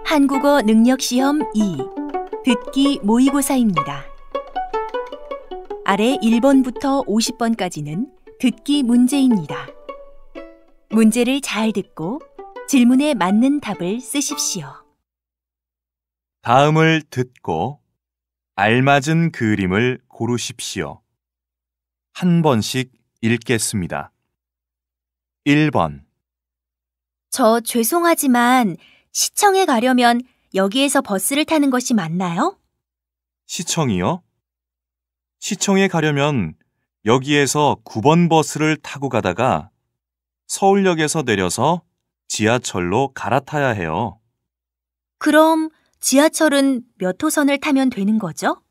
한국어 능력시험 2 듣기 모의고사입니다. 아래 1번부터 50번까지는 듣기 문제입니다. 문제를 잘 듣고 질문에 맞는 답을 쓰십시오. 다음을 듣고 알맞은 그림을 고르십시오. 한 번씩 읽겠습니다. 1번. 저 죄송하지만 시청에 가려면 여기에서 버스를 타는 것이 맞나요? 시청이요? 시청에 가려면 여기에서 9번 버스를 타고 가다가 서울역에서 내려서 지하철로 갈아타야 해요. 그럼 지하철은 몇 호선을 타면 되는 거죠?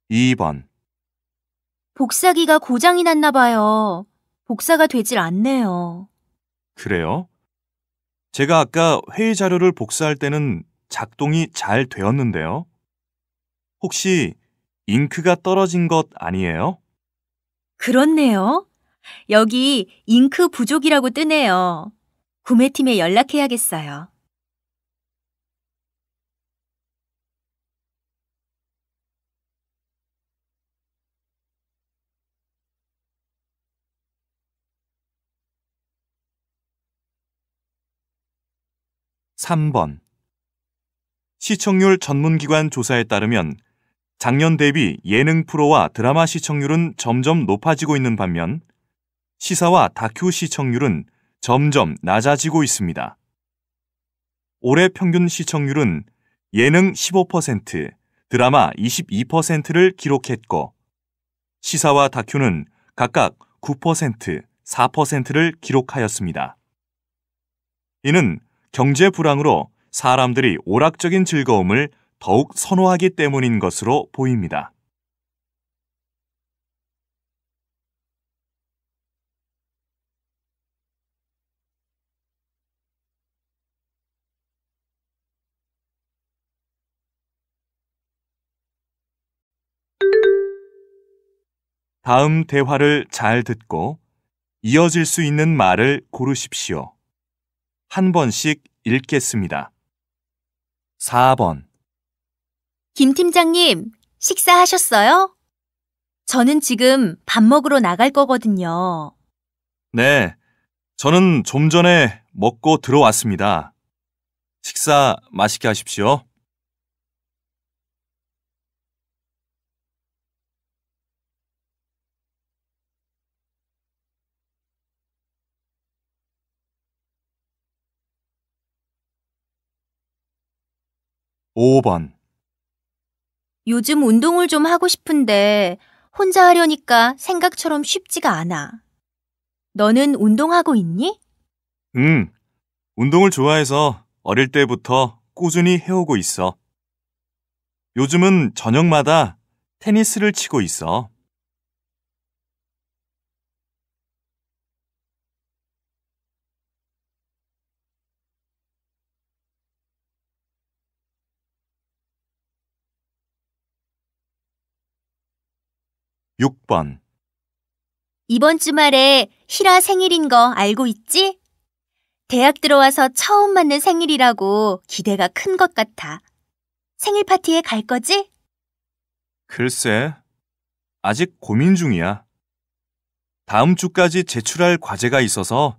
이 번. 복사기가 고장이 났나 봐요. 복사가 되질 않네요. 그래요? 제가 아까 회의 자료를 복사할 때는 작동이 잘 되었는데요. 혹시 잉크가 떨어진 것 아니에요? 그렇네요. 여기 잉크 부족이라고 뜨네요. 구매팀에 연락해야겠어요. 삼 번. 시청률 전문기관 조사에 따르면 작년 대비 예능 프로와 드라마 시청률은 점점 높아지고 있는 반면 시사와 다큐 시청률은 점점 낮아지고 있습니다. 올해 평균 시청률은 예능 15%, 드라마 22%를 기록했고 시사와 다큐는 각각 9%, 4%를 기록하였습니다. 이는 경제 불황으로 사람들이 오락적인 즐거움을 더욱 선호하기 때문인 것으로 보입니다. 다음 대화를 잘 듣고 이어질 수 있는 말을 고르십시오. 한 번씩 읽겠습니다. 4번. 김 팀장님, 식사하셨어요? 저는 지금 밥 먹으러 나갈 거거든요. 네, 저는 좀 전에 먹고 들어왔습니다. 식사 맛있게 하십시오. 5번. 요즘 운동을 좀 하고 싶은데 혼자 하려니까 생각처럼 쉽지가 않아. 너는 운동하고 있니? 운동을 좋아해서 어릴 때부터 꾸준히 해오고 있어. 요즘은 저녁마다 테니스를 치고 있어. 6번. 이번 주말에 희라 생일인 거 알고 있지? 대학 들어와서 처음 맞는 생일이라고 기대가 큰 것 같아. 생일 파티에 갈 거지? 글쎄, 아직 고민 중이야. 다음 주까지 제출할 과제가 있어서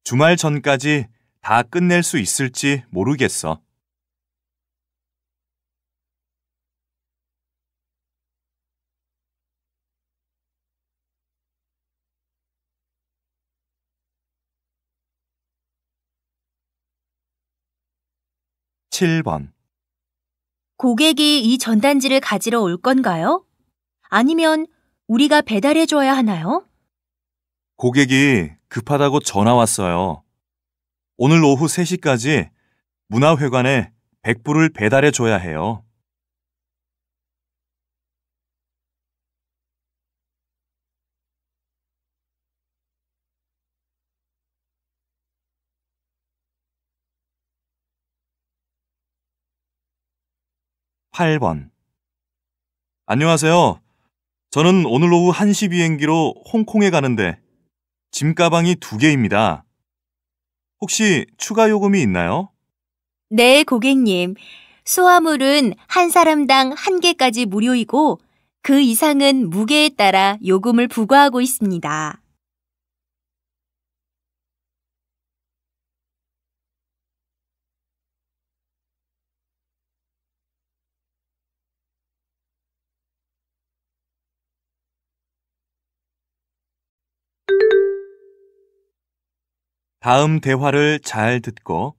주말 전까지 다 끝낼 수 있을지 모르겠어. 7번. 고객이 이 전단지를 가지러 올 건가요? 아니면 우리가 배달해 줘야 하나요? 고객이 급하다고 전화 왔어요. 오늘 오후 3시까지 문화회관에 100부를 배달해 줘야 해요. 8번. 안녕하세요. 저는 오늘 오후 1시 비행기로 홍콩에 가는데 짐 가방이 2개입니다. 혹시 추가 요금이 있나요? 네, 고객님. 수화물은 한 사람당 1개까지 무료이고 그 이상은 무게에 따라 요금을 부과하고 있습니다. 다음 대화를 잘 듣고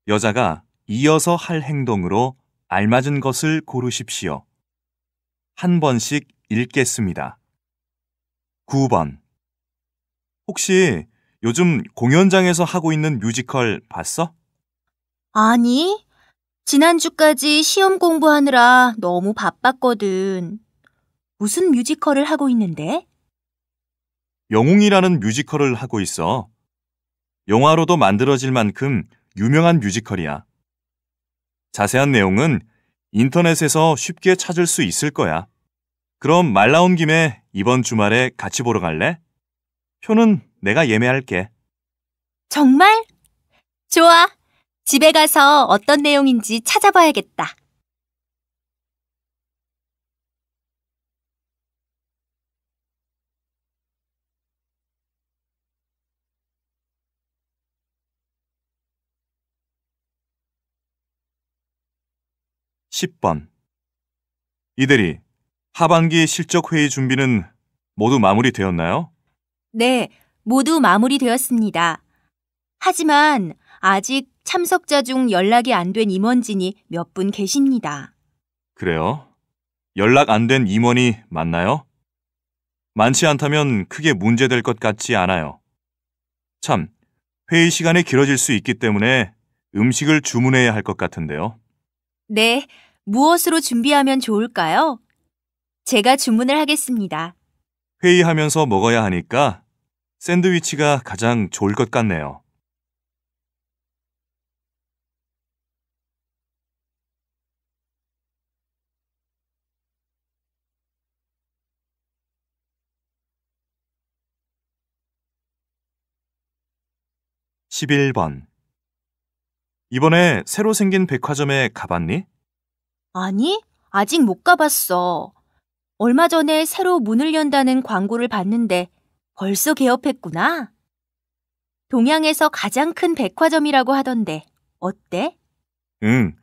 여자가 이어서 할 행동으로 알맞은 것을 고르십시오. 한 번씩 읽겠습니다. 9번. 혹시 요즘 공연장에서 하고 있는 뮤지컬 봤어? 아니, 지난주까지 시험 공부하느라 너무 바빴거든. 무슨 뮤지컬을 하고 있는데? 영웅이라는 뮤지컬을 하고 있어. 영화로도 만들어질 만큼 유명한 뮤지컬이야. 자세한 내용은 인터넷에서 쉽게 찾을 수 있을 거야. 그럼 말 나온 김에 이번 주말에 같이 보러 갈래? 표는 내가 예매할게. 정말? 좋아. 집에 가서 어떤 내용인지 찾아봐야겠다. 10번. 이대리, 하반기 실적 회의 준비는 모두 마무리되었나요? 네, 모두 마무리되었습니다. 하지만 아직 참석자 중 연락이 안 된 임원진이 몇 분 계십니다. 그래요? 연락 안 된 임원이 맞나요? 많지 않다면 크게 문제될 것 같지 않아요. 참, 회의 시간이 길어질 수 있기 때문에 음식을 주문해야 할 것 같은데요. 네, 무엇으로 준비하면 좋을까요? 제가 주문을 하겠습니다. 회의하면서 먹어야 하니까 샌드위치가 가장 좋을 것 같네요. 11번. 이번에 새로 생긴 백화점에 가봤니? 아니, 아직 못 가봤어. 얼마 전에 새로 문을 연다는 광고를 봤는데 벌써 개업했구나. 동양에서 가장 큰 백화점이라고 하던데 어때? 응,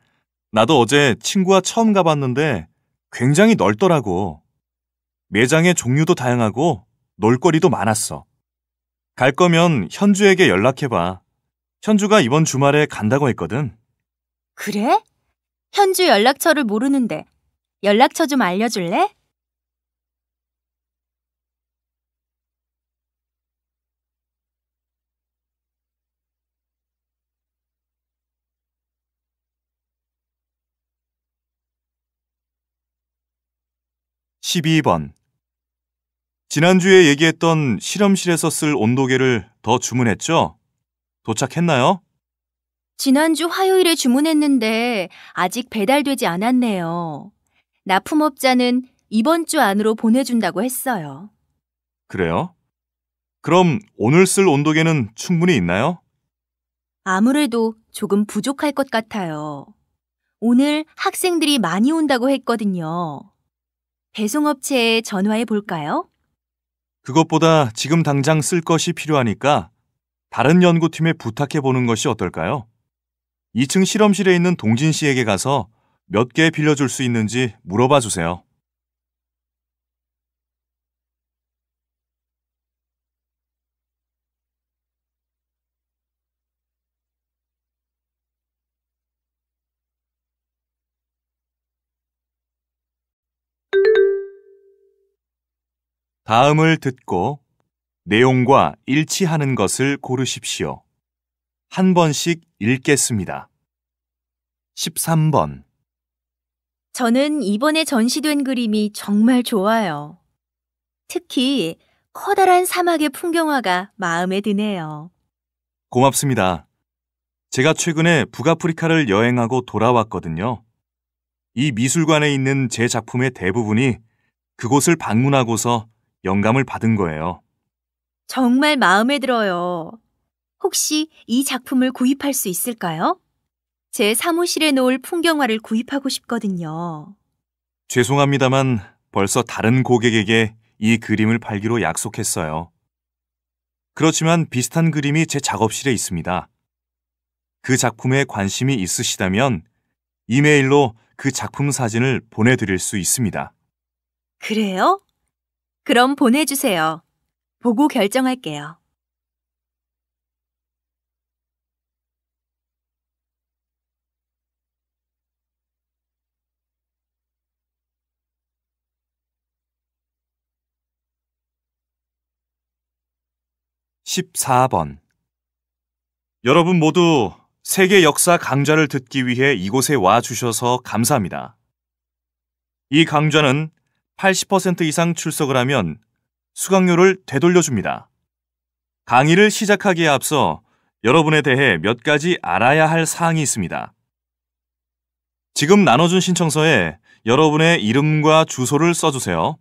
나도 어제 친구와 처음 가봤는데 굉장히 넓더라고. 매장의 종류도 다양하고 놀거리도 많았어. 갈 거면 현주에게 연락해봐. 현주가 이번 주말에 간다고 했거든. 그래? 현주 연락처를 모르는데 연락처 좀 알려줄래? 12번. 지난주에 얘기했던 실험실에서 쓸 온도계를 더 주문했죠? 도착했나요? 지난주 화요일에 주문했는데 아직 배달되지 않았네요. 납품업자는 이번 주 안으로 보내준다고 했어요. 그래요? 그럼 오늘 쓸 온도계는 충분히 있나요? 아무래도 조금 부족할 것 같아요. 오늘 학생들이 많이 온다고 했거든요. 배송업체에 전화해 볼까요? 그것보다 지금 당장 쓸 것이 필요하니까 다른 연구팀에 부탁해 보는 것이 어떨까요? 2층 실험실에 있는 동진 씨에게 가서 몇 개 빌려줄 수 있는지 물어봐 주세요. '다음을 듣고 내용과 일치하는 것을 고르십시오. 한 번씩 읽겠습니다. 13번. 저는 이번에 전시된 그림이 정말 좋아요. 특히 커다란 사막의 풍경화가 마음에 드네요. 고맙습니다. 제가 최근에 북아프리카를 여행하고 돌아왔거든요. 이 미술관에 있는 제 작품의 대부분이 그곳을 방문하고서 영감을 받은 거예요. 정말 마음에 들어요. 혹시 이 작품을 구입할 수 있을까요? 제 사무실에 놓을 풍경화를 구입하고 싶거든요. 죄송합니다만 벌써 다른 고객에게 이 그림을 팔기로 약속했어요. 그렇지만 비슷한 그림이 제 작업실에 있습니다. 그 작품에 관심이 있으시다면 이메일로 그 작품 사진을 보내드릴 수 있습니다. 그래요? 그럼 보내주세요. 보고 결정할게요. (14번) 여러분 모두 세계 역사 강좌를 듣기 위해 이곳에 와 주셔서 감사합니다. 이 강좌는 80% 이상 출석을 하면 수강료를 되돌려줍니다. 강의를 시작하기에 앞서 여러분에 대해 몇 가지 알아야 할 사항이 있습니다. 지금 나눠준 신청서에 여러분의 이름과 주소를 써주세요.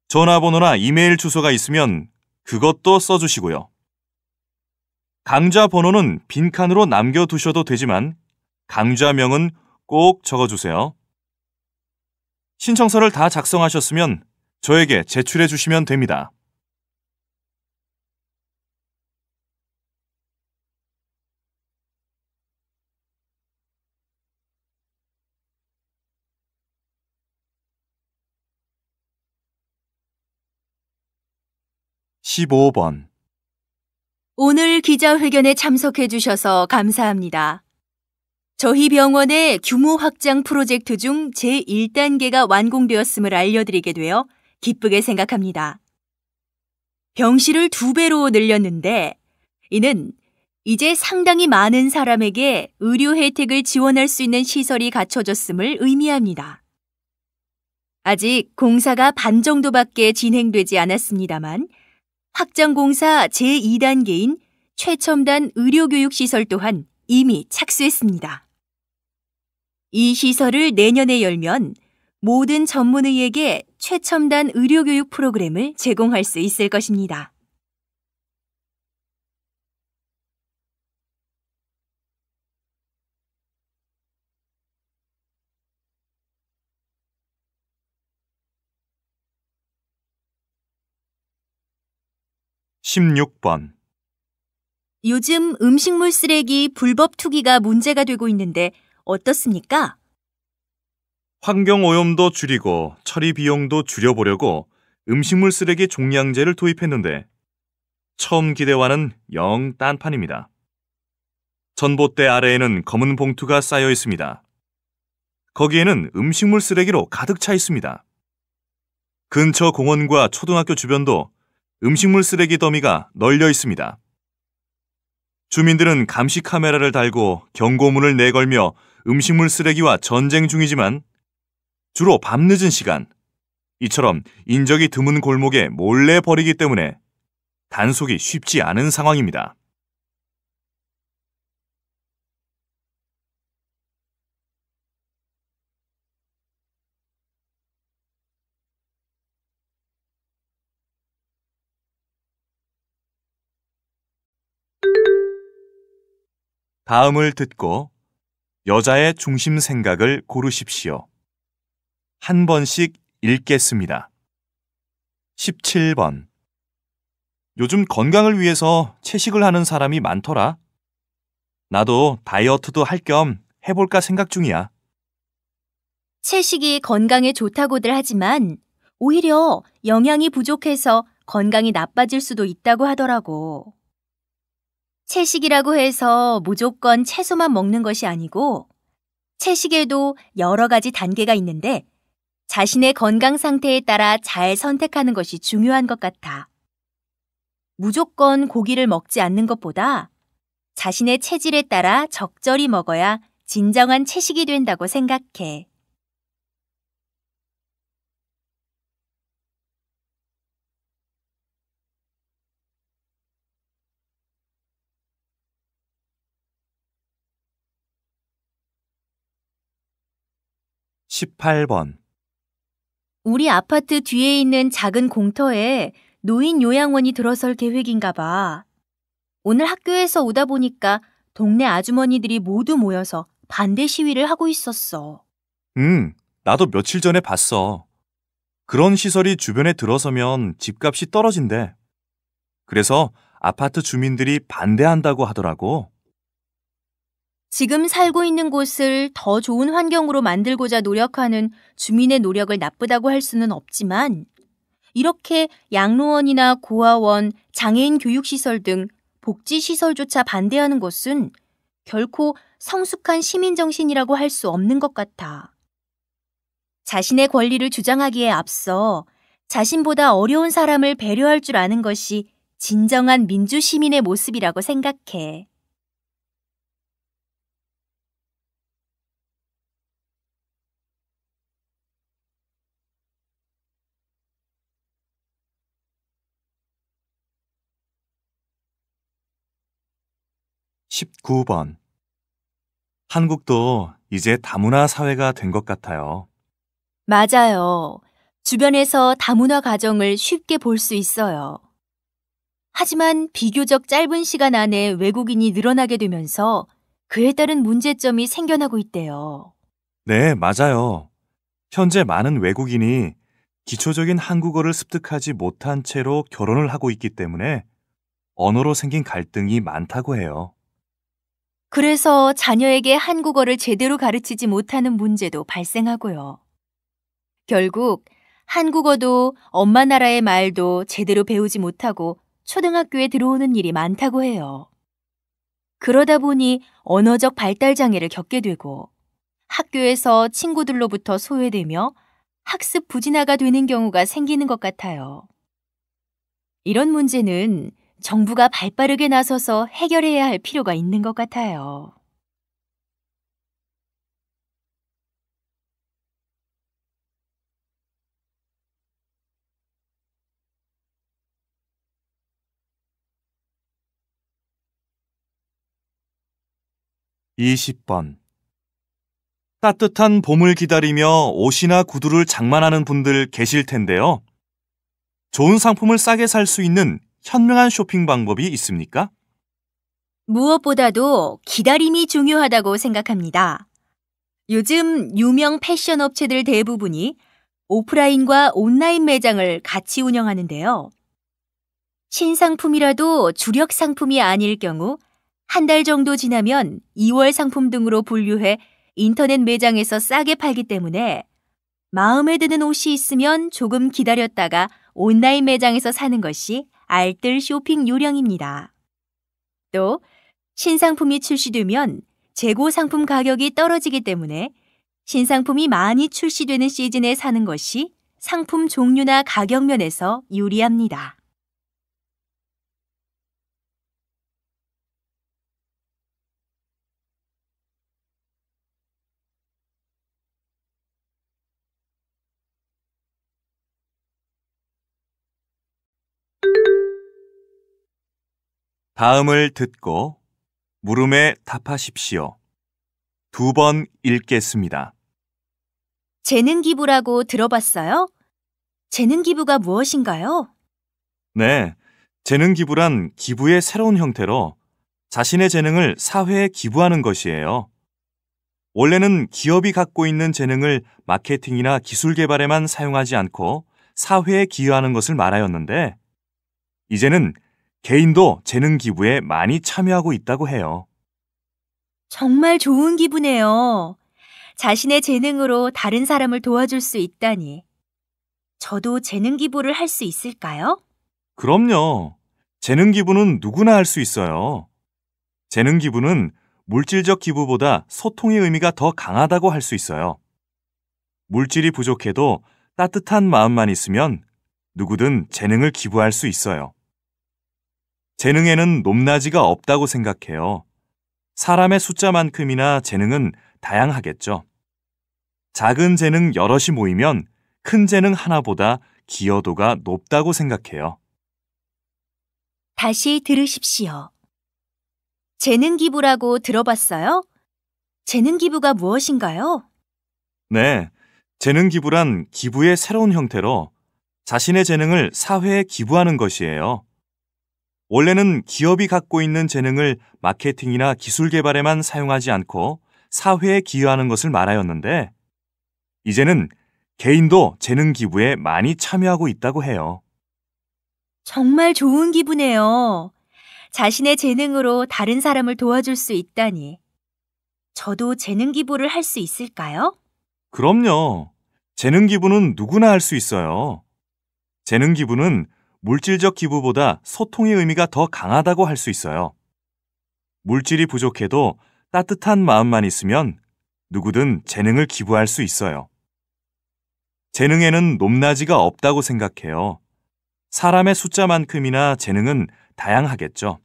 전화번호나 이메일 주소가 있으면 그것도 써주시고요. 강좌 번호는 빈칸으로 남겨두셔도 되지만 강좌명은 꼭 적어주세요. 신청서를 다 작성하셨으면 저에게 제출해 주시면 됩니다. (15번) 오늘 기자회견에 참석해 주셔서 감사합니다. 저희 병원의 규모 확장 프로젝트 중 제1단계가 완공되었음을 알려드리게 되어 기쁘게 생각합니다. 병실을 2배로 늘렸는데 이는 이제 상당히 많은 사람에게 의료 혜택을 지원할 수 있는 시설이 갖춰졌음을 의미합니다. 아직 공사가 반 정도밖에 진행되지 않았습니다만 확장 공사 제2단계인 최첨단 의료교육시설 또한 이미 착수했습니다. 이 시설을 내년에 열면 모든 전문의에게 최첨단 의료교육 프로그램을 제공할 수 있을 것입니다. (16번) 요즘 음식물 쓰레기 불법 투기가 문제가 되고 있는데 어떻습니까? 환경오염도 줄이고 처리 비용도 줄여보려고 음식물 쓰레기 종량제를 도입했는데 처음 기대와는 영 딴판입니다. 전봇대 아래에는 검은 봉투가 쌓여 있습니다. 거기에는 음식물 쓰레기로 가득 차 있습니다. 근처 공원과 초등학교 주변도 음식물 쓰레기 더미가 널려 있습니다. 주민들은 감시 카메라를 달고 경고문을 내걸며 음식물 쓰레기와 전쟁 중이지만 주로 밤늦은 시간, 이처럼 인적이 드문 골목에 몰래 버리기 때문에 단속이 쉽지 않은 상황입니다. 다음을 듣고 여자의 중심 생각을 고르십시오. 한 번씩 읽겠습니다. 17번. 요즘 건강을 위해서 채식을 하는 사람이 많더라. 나도 다이어트도 할 겸 해볼까 생각 중이야. 채식이 건강에 좋다고들 하지만 오히려 영양이 부족해서 건강이 나빠질 수도 있다고 하더라고. 채식이라고 해서 무조건 채소만 먹는 것이 아니고 채식에도 여러 가지 단계가 있는데 자신의 건강 상태에 따라 잘 선택하는 것이 중요한 것 같아. 무조건 고기를 먹지 않는 것보다 자신의 체질에 따라 적절히 먹어야 진정한 채식이 된다고 생각해. 18번. 우리 아파트 뒤에 있는 작은 공터에 노인 요양원이 들어설 계획인가 봐. 오늘 학교에서 오다 보니까 동네 아주머니들이 모두 모여서 반대 시위를 하고 있었어. 나도 며칠 전에 봤어. 그런 시설이 주변에 들어서면 집값이 떨어진대. 그래서 아파트 주민들이 반대한다고 하더라고. 지금 살고 있는 곳을 더 좋은 환경으로 만들고자 노력하는 주민의 노력을 나쁘다고 할 수는 없지만, 이렇게 양로원이나 고아원, 장애인 교육시설 등 복지시설조차 반대하는 것은 결코 성숙한 시민정신이라고 할 수 없는 것 같아. 자신의 권리를 주장하기에 앞서 자신보다 어려운 사람을 배려할 줄 아는 것이 진정한 민주시민의 모습이라고 생각해. (19번) 한국도 이제 다문화 사회가 된 것 같아요. 맞아요. 주변에서 다문화 가정을 쉽게 볼 수 있어요. 하지만 비교적 짧은 시간 안에 외국인이 늘어나게 되면서 그에 따른 문제점이 생겨나고 있대요. 네, 맞아요. 현재 많은 외국인이 기초적인 한국어를 습득하지 못한 채로 결혼을 하고 있기 때문에 언어로 생긴 갈등이 많다고 해요. 그래서 자녀에게 한국어를 제대로 가르치지 못하는 문제도 발생하고요. 결국 한국어도 엄마 나라의 말도 제대로 배우지 못하고 초등학교에 들어오는 일이 많다고 해요. 그러다 보니 언어적 발달 장애를 겪게 되고 학교에서 친구들로부터 소외되며 학습 부진화가 되는 경우가 생기는 것 같아요. 이런 문제는 정부가 발빠르게 나서서 해결해야 할 필요가 있는 것 같아요. (20번) 따뜻한 봄을 기다리며 옷이나 구두를 장만하는 분들 계실 텐데요. 좋은 상품을 싸게 살 수 있는 현명한 쇼핑 방법이 있습니까? 무엇보다도 기다림이 중요하다고 생각합니다. 요즘 유명 패션 업체들 대부분이 오프라인과 온라인 매장을 같이 운영하는데요. 신상품이라도 주력 상품이 아닐 경우 한 달 정도 지나면 2월 상품 등으로 분류해 인터넷 매장에서 싸게 팔기 때문에 마음에 드는 옷이 있으면 조금 기다렸다가 온라인 매장에서 사는 것이 알뜰 쇼핑 요령입니다. 또 신상품이 출시되면 재고 상품 가격이 떨어지기 때문에 신상품이 많이 출시되는 시즌에 사는 것이 상품 종류나 가격 면에서 유리합니다. 다음을 듣고 물음에 답하십시오. 2번 읽겠습니다. 재능 기부라고 들어봤어요? 재능 기부가 무엇인가요? 네, 재능 기부란 기부의 새로운 형태로 자신의 재능을 사회에 기부하는 것이에요. 원래는 기업이 갖고 있는 재능을 마케팅이나 기술 개발에만 사용하지 않고 사회에 기여하는 것을 말하였는데, 이제는 개인도 재능 기부에 많이 참여하고 있다고 해요. 정말 좋은 기부네요. 자신의 재능으로 다른 사람을 도와줄 수 있다니. 저도 재능 기부를 할 수 있을까요? 그럼요. 재능 기부는 누구나 할 수 있어요. 재능 기부는 물질적 기부보다 소통의 의미가 더 강하다고 할 수 있어요. 물질이 부족해도 따뜻한 마음만 있으면 누구든 재능을 기부할 수 있어요. 재능에는 높낮이가 없다고 생각해요. 사람의 숫자만큼이나 재능은 다양하겠죠. 작은 재능 여럿이 모이면 큰 재능 하나보다 기여도가 높다고 생각해요. 다시 들으십시오. 재능 기부라고 들어봤어요? 재능 기부가 무엇인가요? 네, 재능 기부란 기부의 새로운 형태로 자신의 재능을 사회에 기부하는 것이에요. 원래는 기업이 갖고 있는 재능을 마케팅이나 기술 개발에만 사용하지 않고 사회에 기여하는 것을 말하였는데, 이제는 개인도 재능 기부에 많이 참여하고 있다고 해요. 정말 좋은 기분이에요. 자신의 재능으로 다른 사람을 도와줄 수 있다니. 저도 재능 기부를 할 수 있을까요? 그럼요. 재능 기부는 누구나 할 수 있어요. 재능 기부는 물질적 기부보다 소통의 의미가 더 강하다고 할 수 있어요. 물질이 부족해도 따뜻한 마음만 있으면 누구든 재능을 기부할 수 있어요. 재능에는 높낮이가 없다고 생각해요. 사람의 숫자만큼이나 재능은 다양하겠죠.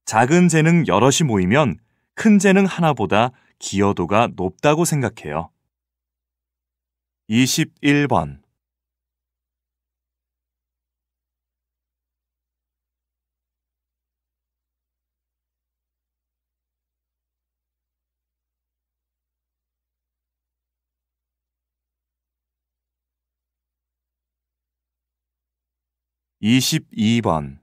작은 재능 여럿이 모이면 큰 재능 하나보다 기여도가 높다고 생각해요. 21번. 22번.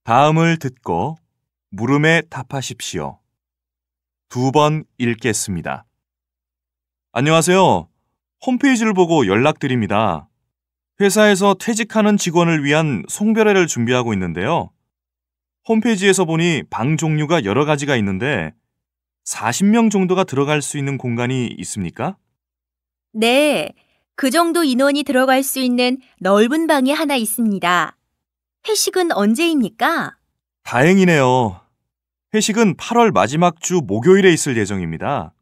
다음을 듣고 물음에 답하십시오. 2번 읽겠습니다. 안녕하세요. 홈페이지를 보고 연락드립니다. 회사에서 퇴직하는 직원을 위한 송별회를 준비하고 있는데요. 홈페이지에서 보니 방 종류가 여러 가지가 있는데 40명 정도가 들어갈 수 있는 공간이 있습니까? 네, 그 정도 인원이 들어갈 수 있는 넓은 방이 하나 있습니다. 회식은 언제입니까? 다행이네요. 회식은 8월 마지막 주 목요일에 있을 예정입니다.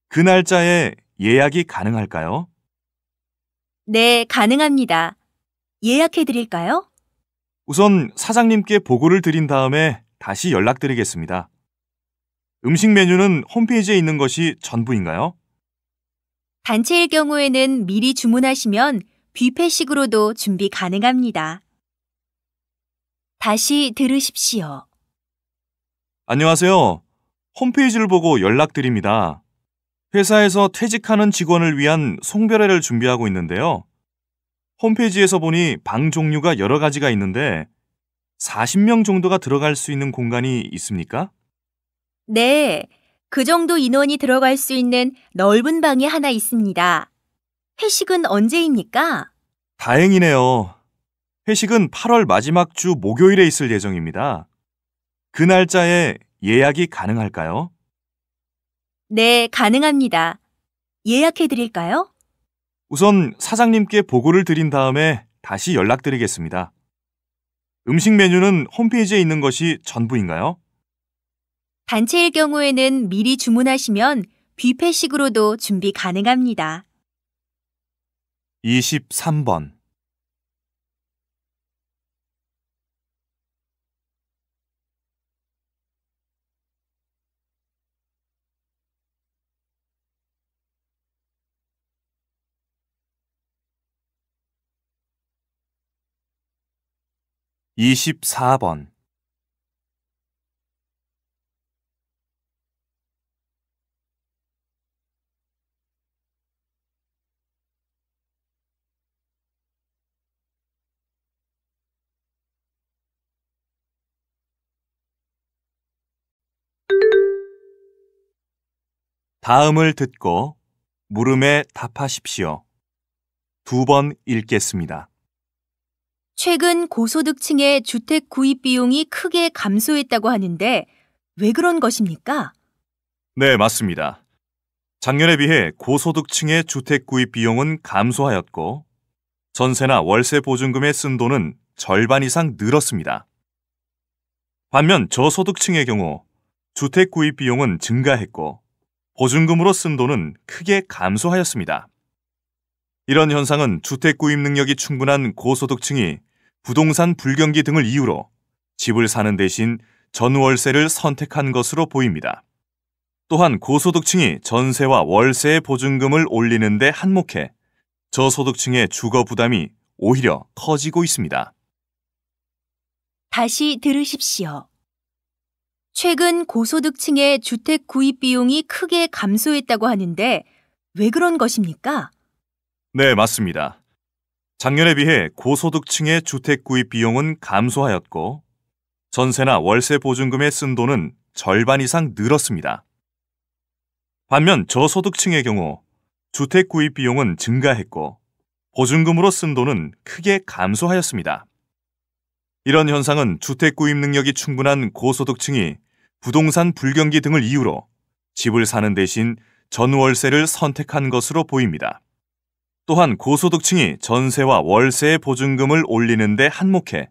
그 날짜에 예약이 가능할까요? 네, 가능합니다. 예약해 드릴까요? 우선 사장님께 보고를 드린 다음에 다시 연락드리겠습니다. 음식 메뉴는 홈페이지에 있는 것이 전부인가요? 단체일 경우에는 미리 주문하시면 뷔페식으로도 준비 가능합니다. 다시 들으십시오. 안녕하세요. 홈페이지를 보고 연락드립니다. 회사에서 퇴직하는 직원을 위한 송별회를 준비하고 있는데요. 홈페이지에서 보니 방 종류가 여러 가지가 있는데 40명 정도가 들어갈 수 있는 공간이 있습니까? 네, 그 정도 인원이 들어갈 수 있는 넓은 방이 하나 있습니다. 회식은 언제입니까? 다행이네요. 회식은 8월 마지막 주 목요일에 있을 예정입니다. 그 날짜에 예약이 가능할까요? 네, 가능합니다. 예약해 드릴까요? 우선 사장님께 보고를 드린 다음에 다시 연락드리겠습니다. 음식 메뉴는 홈페이지에 있는 것이 전부인가요? 단체일 경우에는 미리 주문하시면 뷔페식으로도 준비 가능합니다. 23번. 24번. 다음을 듣고 물음에 답하십시오. 2번 읽겠습니다. 최근 고소득층의 주택 구입 비용이 크게 감소했다고 하는데 왜 그런 것입니까? 네, 맞습니다. 작년에 비해 고소득층의 주택 구입 비용은 감소하였고 전세나 월세 보증금에 쓴 돈은 절반 이상 늘었습니다. 반면 저소득층의 경우 주택 구입 비용은 증가했고 보증금으로 쓴 돈은 크게 감소하였습니다. 이런 현상은 주택 구입 능력이 충분한 고소득층이 부동산 불경기 등을 이유로 집을 사는 대신 전월세를 선택한 것으로 보입니다. 또한 고소득층이 전세와 월세의 보증금을 올리는 데 한몫해 저소득층의 주거 부담이 오히려 커지고 있습니다. 다시 들으십시오. 최근 고소득층의 주택 구입 비용이 크게 감소했다고 하는데 왜 그런 것입니까? 네, 맞습니다. 작년에 비해 고소득층의 주택 구입 비용은 감소하였고 전세나 월세 보증금에 쓴 돈은 절반 이상 늘었습니다. 반면 저소득층의 경우 주택 구입 비용은 증가했고 보증금으로 쓴 돈은 크게 감소하였습니다. 이런 현상은 주택 구입 능력이 충분한 고소득층이 부동산 불경기 등을 이유로 집을 사는 대신 전월세를 선택한 것으로 보입니다. 또한 고소득층이 전세와 월세의 보증금을 올리는 데 한몫해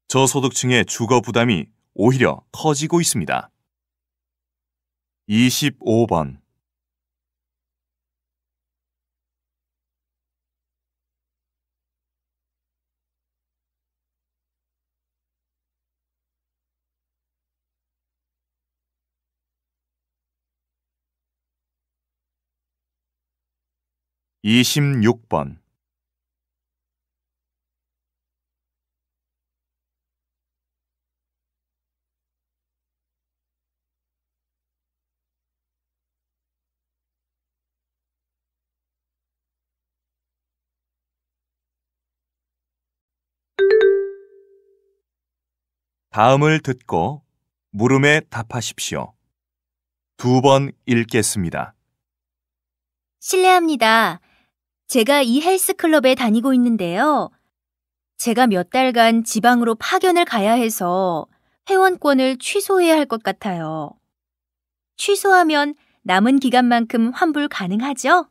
저소득층의 주거 부담이 오히려 커지고 있습니다. 25번 26번 다음을 듣고 물음에 답하십시오. 2번 읽겠습니다. 실례합니다. 제가 이 헬스클럽에 다니고 있는데요. 제가 몇 달간 지방으로 파견을 가야 해서 회원권을 취소해야 할 것 같아요. 취소하면 남은 기간만큼 환불 가능하죠?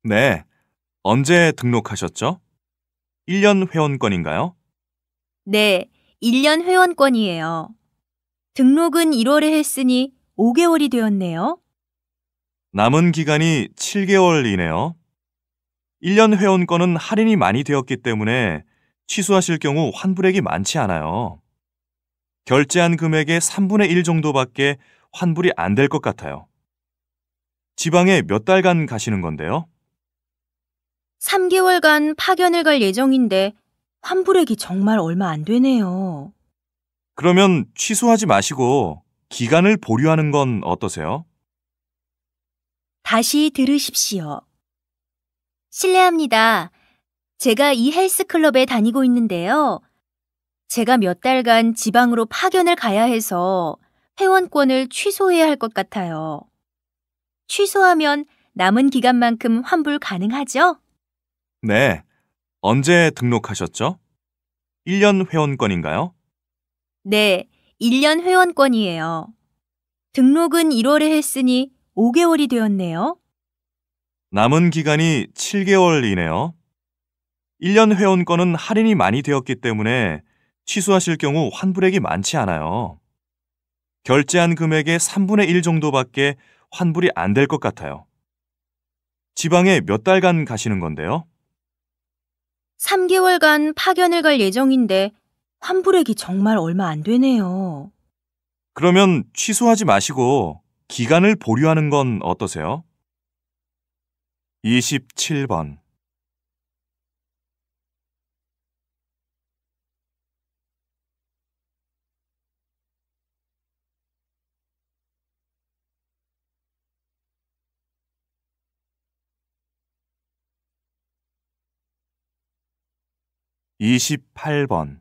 네, 언제 등록하셨죠? 1년 회원권인가요? 네, 1년 회원권이에요. 등록은 1월에 했으니 5개월이 되었네요. 남은 기간이 7개월이네요. 1년 회원권은 할인이 많이 되었기 때문에 취소하실 경우 환불액이 많지 않아요. 결제한 금액의 3분의 1 정도밖에 환불이 안 될 것 같아요. 지방에 몇 달간 가시는 건데요? 3개월간 파견을 갈 예정인데 환불액이 정말 얼마 안 되네요. 그러면 취소하지 마시고 기간을 보류하는 건 어떠세요? 다시 들으십시오. 실례합니다. 제가 이 헬스클럽에 다니고 있는데요. 제가 몇 달간 지방으로 파견을 가야 해서 회원권을 취소해야 할 것 같아요. 취소하면 남은 기간만큼 환불 가능하죠? 네, 언제 등록하셨죠? 1년 회원권인가요? 네, 1년 회원권이에요. 등록은 1월에 했으니 5개월이 되었네요. 남은 기간이 7개월이네요. 1년 회원권은 할인이 많이 되었기 때문에 취소하실 경우 환불액이 많지 않아요. 결제한 금액의 3분의 1 정도밖에 환불이 안 될 것 같아요. 지방에 몇 달간 가시는 건데요? 3개월간 파견을 갈 예정인데 환불액이 정말 얼마 안 되네요. 그러면 취소하지 마시고 기간을 보류하는 건 어떠세요? 27번 28번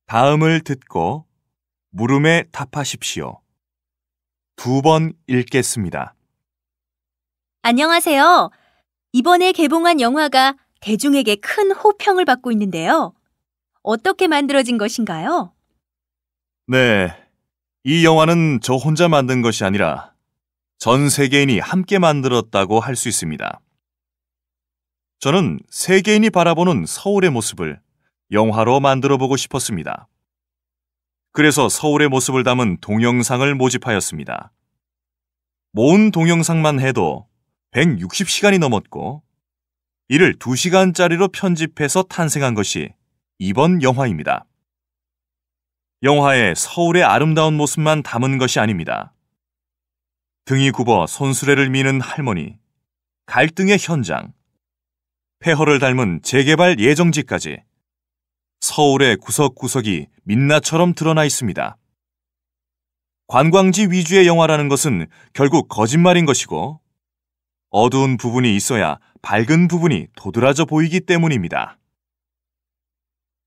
다음을 듣고 물음에 답하십시오. 2번 읽겠습니다. 안녕하세요. 이번에 개봉한 영화가 대중에게 큰 호평을 받고 있는데요. 어떻게 만들어진 것인가요? 네, 이 영화는 저 혼자 만든 것이 아니라 전 세계인이 함께 만들었다고 할 수 있습니다. 저는 세계인이 바라보는 서울의 모습을 영화로 만들어 보고 싶었습니다. 그래서 서울의 모습을 담은 동영상을 모집하였습니다. 모은 동영상만 해도 160시간이 넘었고 이를 2시간짜리로 편집해서 탄생한 것이 이번 영화입니다. 영화에 서울의 아름다운 모습만 담은 것이 아닙니다. 등이 굽어 손수레를 미는 할머니, 갈등의 현장, 폐허를 닮은 재개발 예정지까지 서울의 구석구석이 민낯처럼 드러나 있습니다. 관광지 위주의 영화라는 것은 결국 거짓말인 것이고 어두운 부분이 있어야 밝은 부분이 도드라져 보이기 때문입니다.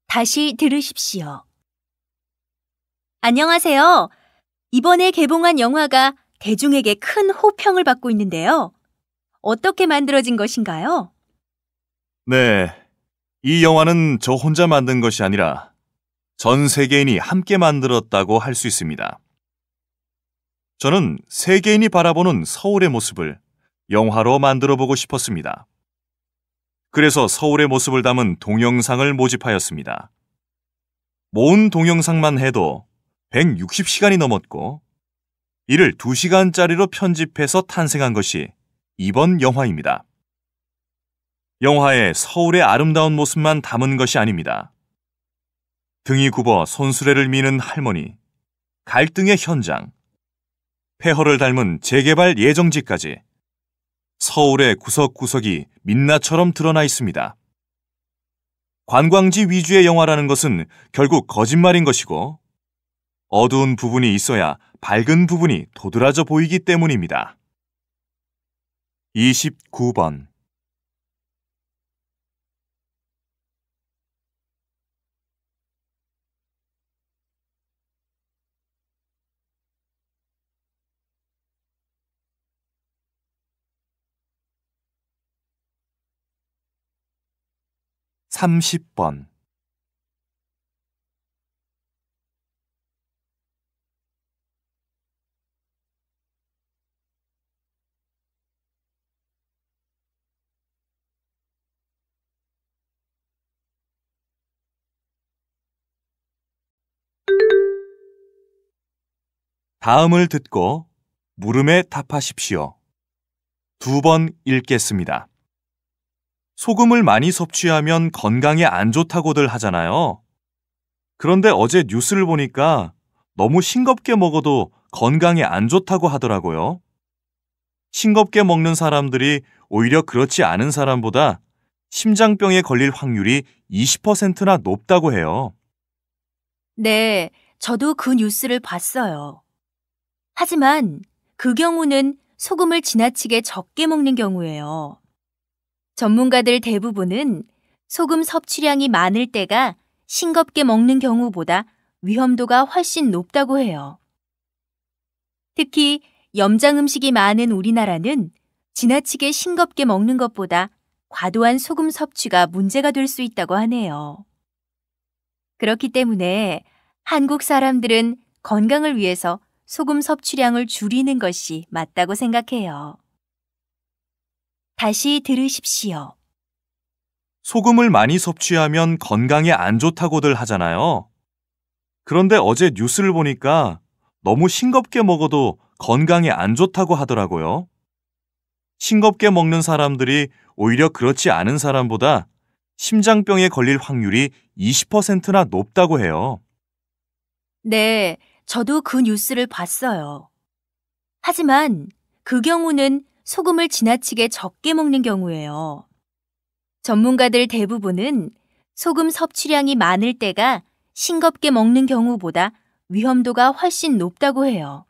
다시 들으십시오. 안녕하세요. 이번에 개봉한 영화가 대중에게 큰 호평을 받고 있는데요. 어떻게 만들어진 것인가요? 네, 이 영화는 저 혼자 만든 것이 아니라 전 세계인이 함께 만들었다고 할 수 있습니다. 저는 세계인이 바라보는 서울의 모습을 영화로 만들어 보고 싶었습니다. 그래서 서울의 모습을 담은 동영상을 모집하였습니다. 모은 동영상만 해도 160시간이 넘었고 이를 2시간짜리로 편집해서 탄생한 것이 이번 영화입니다. 영화에 서울의 아름다운 모습만 담은 것이 아닙니다. 등이 굽어 손수레를 미는 할머니, 갈등의 현장, 폐허를 닮은 재개발 예정지까지 서울의 구석구석이 민낯처럼 드러나 있습니다. 관광지 위주의 영화라는 것은 결국 거짓말인 것이고 어두운 부분이 있어야 밝은 부분이 도드라져 보이기 때문입니다. 29번 30번 다음을 듣고 물음에 답하십시오. 2번 읽겠습니다. 소금을 많이 섭취하면 건강에 안 좋다고들 하잖아요. 그런데 어제 뉴스를 보니까 너무 싱겁게 먹어도 건강에 안 좋다고 하더라고요. 싱겁게 먹는 사람들이 오히려 그렇지 않은 사람보다 심장병에 걸릴 확률이 20%나 높다고 해요. 네, 저도 그 뉴스를 봤어요. 하지만 그 경우는 소금을 지나치게 적게 먹는 경우예요. 전문가들 대부분은 소금 섭취량이 많을 때가 싱겁게 먹는 경우보다 위험도가 훨씬 높다고 해요. 특히 염장 음식이 많은 우리나라는 지나치게 싱겁게 먹는 것보다 과도한 소금 섭취가 문제가 될 수 있다고 하네요. 그렇기 때문에 한국 사람들은 건강을 위해서 소금 섭취량을 줄이는 것이 맞다고 생각해요. 다시 들으십시오. 소금을 많이 섭취하면 건강에 안 좋다고들 하잖아요. 그런데 어제 뉴스를 보니까 너무 싱겁게 먹어도 건강에 안 좋다고 하더라고요. 싱겁게 먹는 사람들이 오히려 그렇지 않은 사람보다 심장병에 걸릴 확률이 20%나 높다고 해요. 네, 저도 그 뉴스를 봤어요. 하지만 그 경우는 소금을 지나치게 적게 먹는 경우예요. 전문가들 대부분은 소금 섭취량이 많을 때가 싱겁게 먹는 경우보다 위험도가 훨씬 높다고 해요.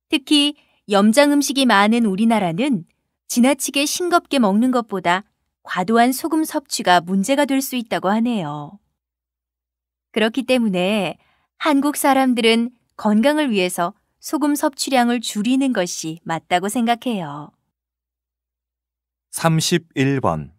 특히 염장 음식이 많은 우리나라는 지나치게 싱겁게 먹는 것보다 과도한 소금 섭취가 문제가 될 수 있다고 하네요. 그렇기 때문에 한국 사람들은 건강을 위해서 소금 섭취량을 줄이는 것이 맞다고 생각해요. 31번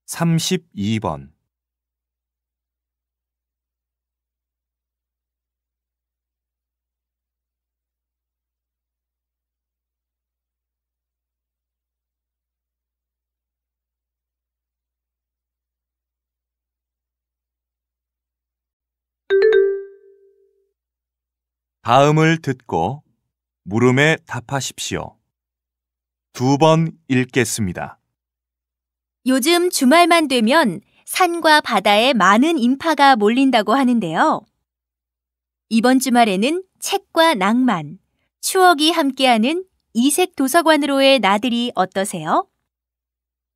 32번 다음을 듣고 물음에 답하십시오. 2번 읽겠습니다. 요즘 주말만 되면 산과 바다에 많은 인파가 몰린다고 하는데요. 이번 주말에는 책과 낭만, 추억이 함께하는 이색 도서관으로의 나들이 어떠세요?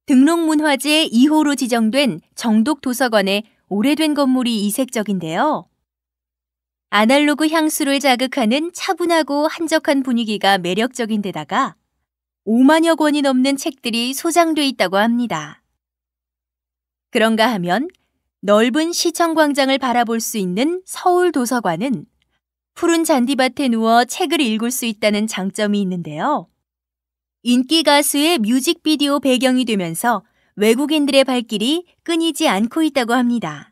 등록문화재 2호로 지정된 정독 도서관의 오래된 건물이 이색적인데요. 아날로그 향수를 자극하는 차분하고 한적한 분위기가 매력적인 데다가 5만여 권이 넘는 책들이 소장돼 있다고 합니다. 그런가 하면 넓은 시청 광장을 바라볼 수 있는 서울 도서관은 푸른 잔디밭에 누워 책을 읽을 수 있다는 장점이 있는데요. 인기 가수의 뮤직비디오 배경이 되면서 외국인들의 발길이 끊이지 않고 있다고 합니다.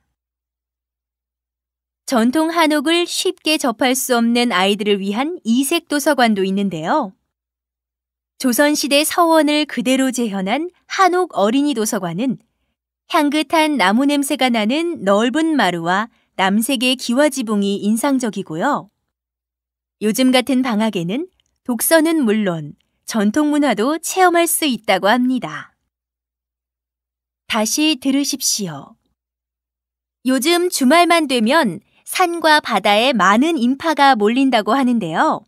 전통 한옥을 쉽게 접할 수 없는 아이들을 위한 이색 도서관도 있는데요. 조선시대 서원을 그대로 재현한 한옥 어린이 도서관은 향긋한 나무 냄새가 나는 넓은 마루와 남색의 기와지붕이 인상적이고요. 요즘 같은 방학에는 독서는 물론 전통 문화도 체험할 수 있다고 합니다. 다시 들으십시오. 요즘 주말만 되면 산과 바다에 많은 인파가 몰린다고 하는데요.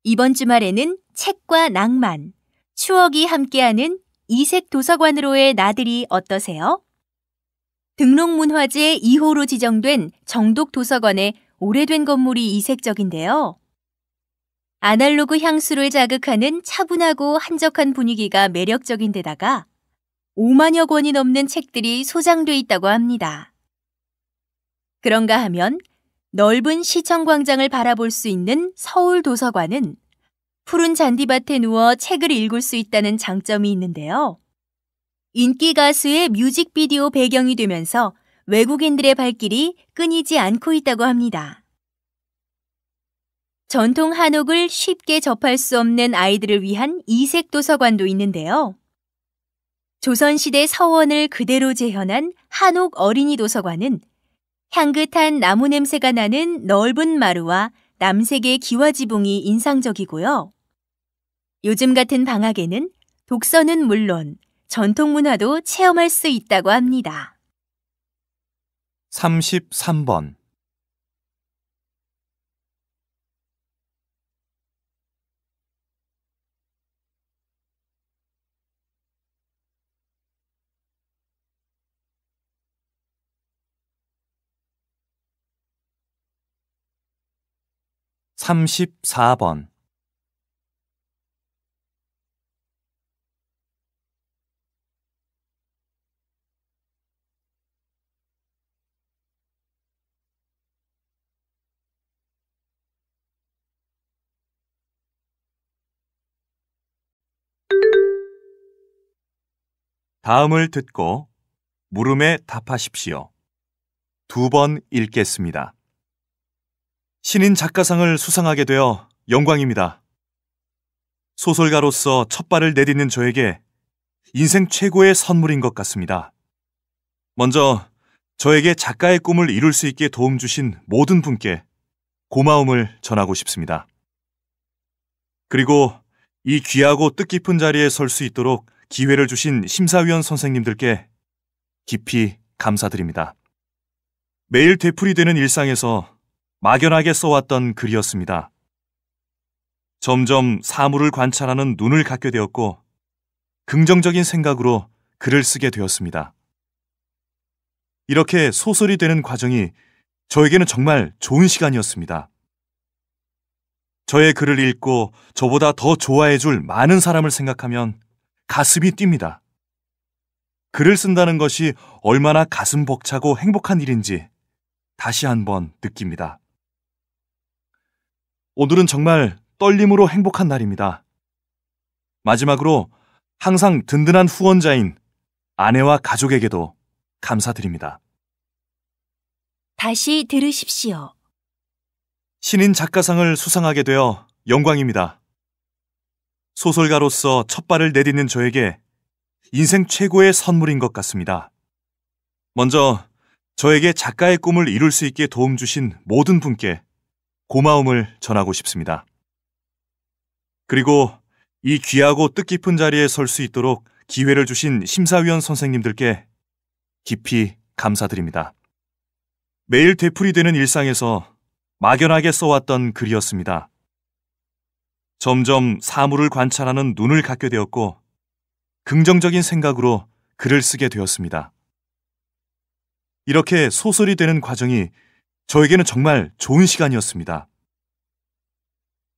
이번 주말에는 책과 낭만, 추억이 함께하는 이색 도서관으로의 나들이 어떠세요? 등록문화재 2호로 지정된 정독 도서관의 오래된 건물이 이색적인데요. 아날로그 향수를 자극하는 차분하고 한적한 분위기가 매력적인 데다가 5만여 권이 넘는 책들이 소장돼 있다고 합니다. 그런가 하면 넓은 시청 광장을 바라볼 수 있는 서울 도서관은 푸른 잔디밭에 누워 책을 읽을 수 있다는 장점이 있는데요. 인기 가수의 뮤직비디오 배경이 되면서 외국인들의 발길이 끊이지 않고 있다고 합니다. 전통 한옥을 쉽게 접할 수 없는 아이들을 위한 이색 도서관도 있는데요. 조선시대 서원을 그대로 재현한 한옥 어린이 도서관은 향긋한 나무 냄새가 나는 넓은 마루와 남색의 기와지붕이 인상적이고요. 요즘 같은 방학에는 독서는 물론 전통 문화도 체험할 수 있다고 합니다. 33번 34번 다음을 듣고 물음에 답하십시오. 2번 읽겠습니다. 신인 작가상을 수상하게 되어 영광입니다. 소설가로서 첫 발을 내딛는 저에게 인생 최고의 선물인 것 같습니다. 먼저 저에게 작가의 꿈을 이룰 수 있게 도움 주신 모든 분께 고마움을 전하고 싶습니다. 그리고 이 귀하고 뜻깊은 자리에 설 수 있도록 기회를 주신 심사위원 선생님들께 깊이 감사드립니다. 매일 되풀이되는 일상에서 막연하게 써왔던 글이었습니다. 점점 사물을 관찰하는 눈을 갖게 되었고 긍정적인 생각으로 글을 쓰게 되었습니다. 이렇게 소설이 되는 과정이 저에게는 정말 좋은 시간이었습니다. 저의 글을 읽고 저보다 더 좋아해 줄 많은 사람을 생각하면 가슴이 뜁니다. 글을 쓴다는 것이 얼마나 가슴 벅차고 행복한 일인지 다시 한번 느낍니다. 오늘은 정말 떨림으로 행복한 날입니다. 마지막으로 항상 든든한 후원자인 아내와 가족에게도 감사드립니다. 다시 들으십시오. 신인 작가상을 수상하게 되어 영광입니다. 소설가로서 첫 발을 내딛는 저에게 인생 최고의 선물인 것 같습니다. 먼저 저에게 작가의 꿈을 이룰 수 있게 도움 주신 모든 분께 고마움을 전하고 싶습니다. 그리고 이 귀하고 뜻깊은 자리에 설 수 있도록 기회를 주신 심사위원 선생님들께 깊이 감사드립니다. 매일 되풀이되는 일상에서 막연하게 써왔던 글이었습니다. 점점 사물을 관찰하는 눈을 갖게 되었고 긍정적인 생각으로 글을 쓰게 되었습니다. 이렇게 소설이 되는 과정이 저에게는 정말 좋은 시간이었습니다.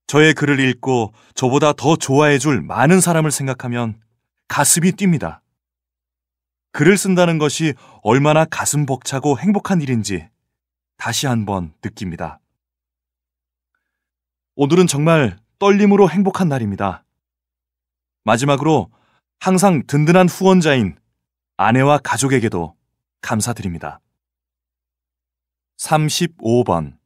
저의 글을 읽고 저보다 더 좋아해 줄 많은 사람을 생각하면 가슴이 뜁니다. 글을 쓴다는 것이 얼마나 가슴 벅차고 행복한 일인지 다시 한번 느낍니다. 오늘은 정말 떨림으로 행복한 날입니다. 마지막으로 항상 든든한 후원자인 아내와 가족에게도 감사드립니다. 35번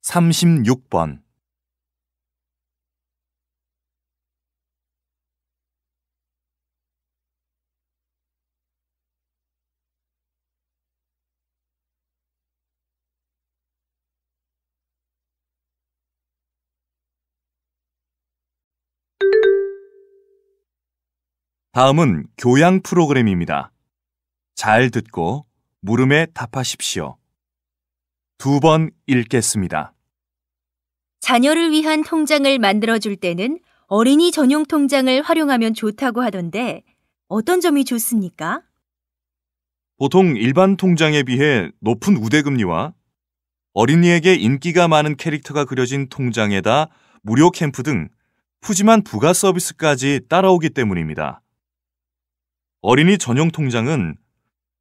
36번 다음은 교양 프로그램입니다. 잘 듣고 물음에 답하십시오. 2번 읽겠습니다. 자녀를 위한 통장을 만들어줄 때는 어린이 전용 통장을 활용하면 좋다고 하던데 어떤 점이 좋습니까? 보통 일반 통장에 비해 높은 우대금리와 어린이에게 인기가 많은 캐릭터가 그려진 통장에다 무료 캠프 등 푸짐한 부가 서비스까지 따라오기 때문입니다. 어린이 전용 통장은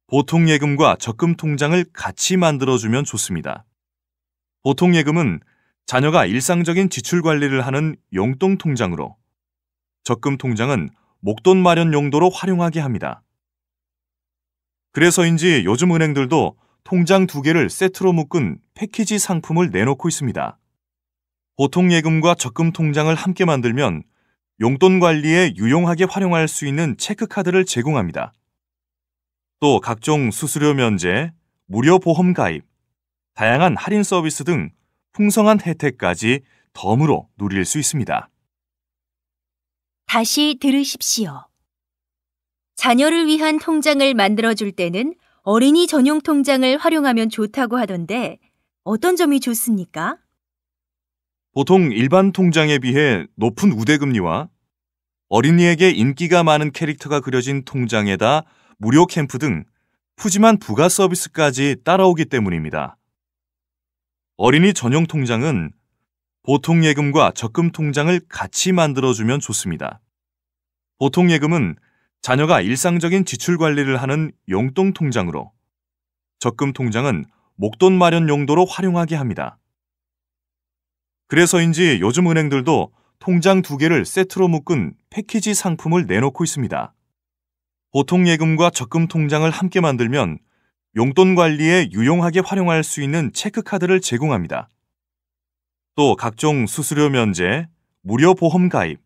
보통 예금과 적금 통장을 같이 만들어주면 좋습니다. 보통 예금은 자녀가 일상적인 지출 관리를 하는 용돈 통장으로, 적금 통장은 목돈 마련 용도로 활용하게 합니다. 그래서인지 요즘 은행들도 통장 2개를 세트로 묶은 패키지 상품을 내놓고 있습니다. 보통 예금과 적금 통장을 함께 만들면 용돈 관리에 유용하게 활용할 수 있는 체크카드를 제공합니다. 또 각종 수수료 면제, 무료 보험 가입, 다양한 할인 서비스 등 풍성한 혜택까지 덤으로 누릴 수 있습니다. 다시 들으십시오. 자녀를 위한 통장을 만들어줄 때는 어린이 전용 통장을 활용하면 좋다고 하던데 어떤 점이 좋습니까? 보통 일반 통장에 비해 높은 우대금리와 어린이에게 인기가 많은 캐릭터가 그려진 통장에다 무료 캠프 등 푸짐한 부가 서비스까지 따라오기 때문입니다. 어린이 전용 통장은 보통 예금과 적금 통장을 같이 만들어주면 좋습니다. 보통 예금은 자녀가 일상적인 지출 관리를 하는 용돈 통장으로, 적금 통장은 목돈 마련 용도로 활용하게 합니다. 그래서인지 요즘 은행들도 통장 2개를 세트로 묶은 패키지 상품을 내놓고 있습니다. 보통 예금과 적금 통장을 함께 만들면 용돈 관리에 유용하게 활용할 수 있는 체크카드를 제공합니다. 또 각종 수수료 면제, 무료 보험 가입,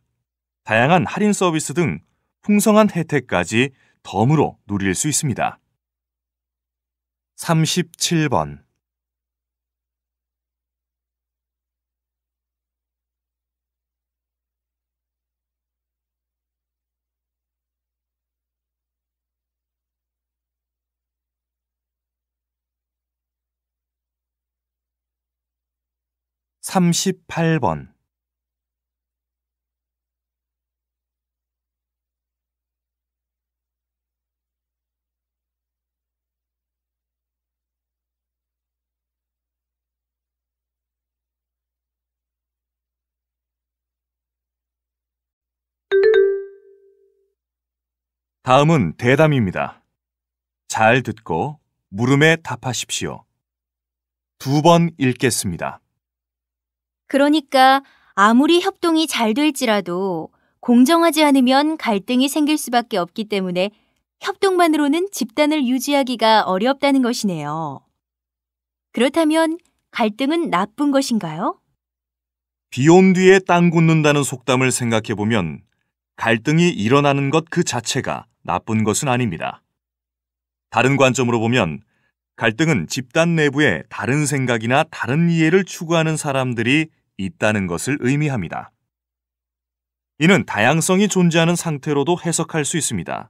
다양한 할인 서비스 등 풍성한 혜택까지 덤으로 누릴 수 있습니다. 37번 38번 다음은 대담입니다. 잘 듣고 물음에 답하십시오. 2번 읽겠습니다. 그러니까 아무리 협동이 잘 될지라도 공정하지 않으면 갈등이 생길 수밖에 없기 때문에 협동만으로는 집단을 유지하기가 어렵다는 것이네요. 그렇다면 갈등은 나쁜 것인가요? 비 온 뒤에 땅 굳는다는 속담을 생각해 보면 갈등이 일어나는 것 그 자체가 나쁜 것은 아닙니다. 다른 관점으로 보면 갈등은 집단 내부에 다른 생각이나 다른 이해를 추구하는 사람들이 있다는 것을 의미합니다. 이는 다양성이 존재하는 상태로도 해석할 수 있습니다.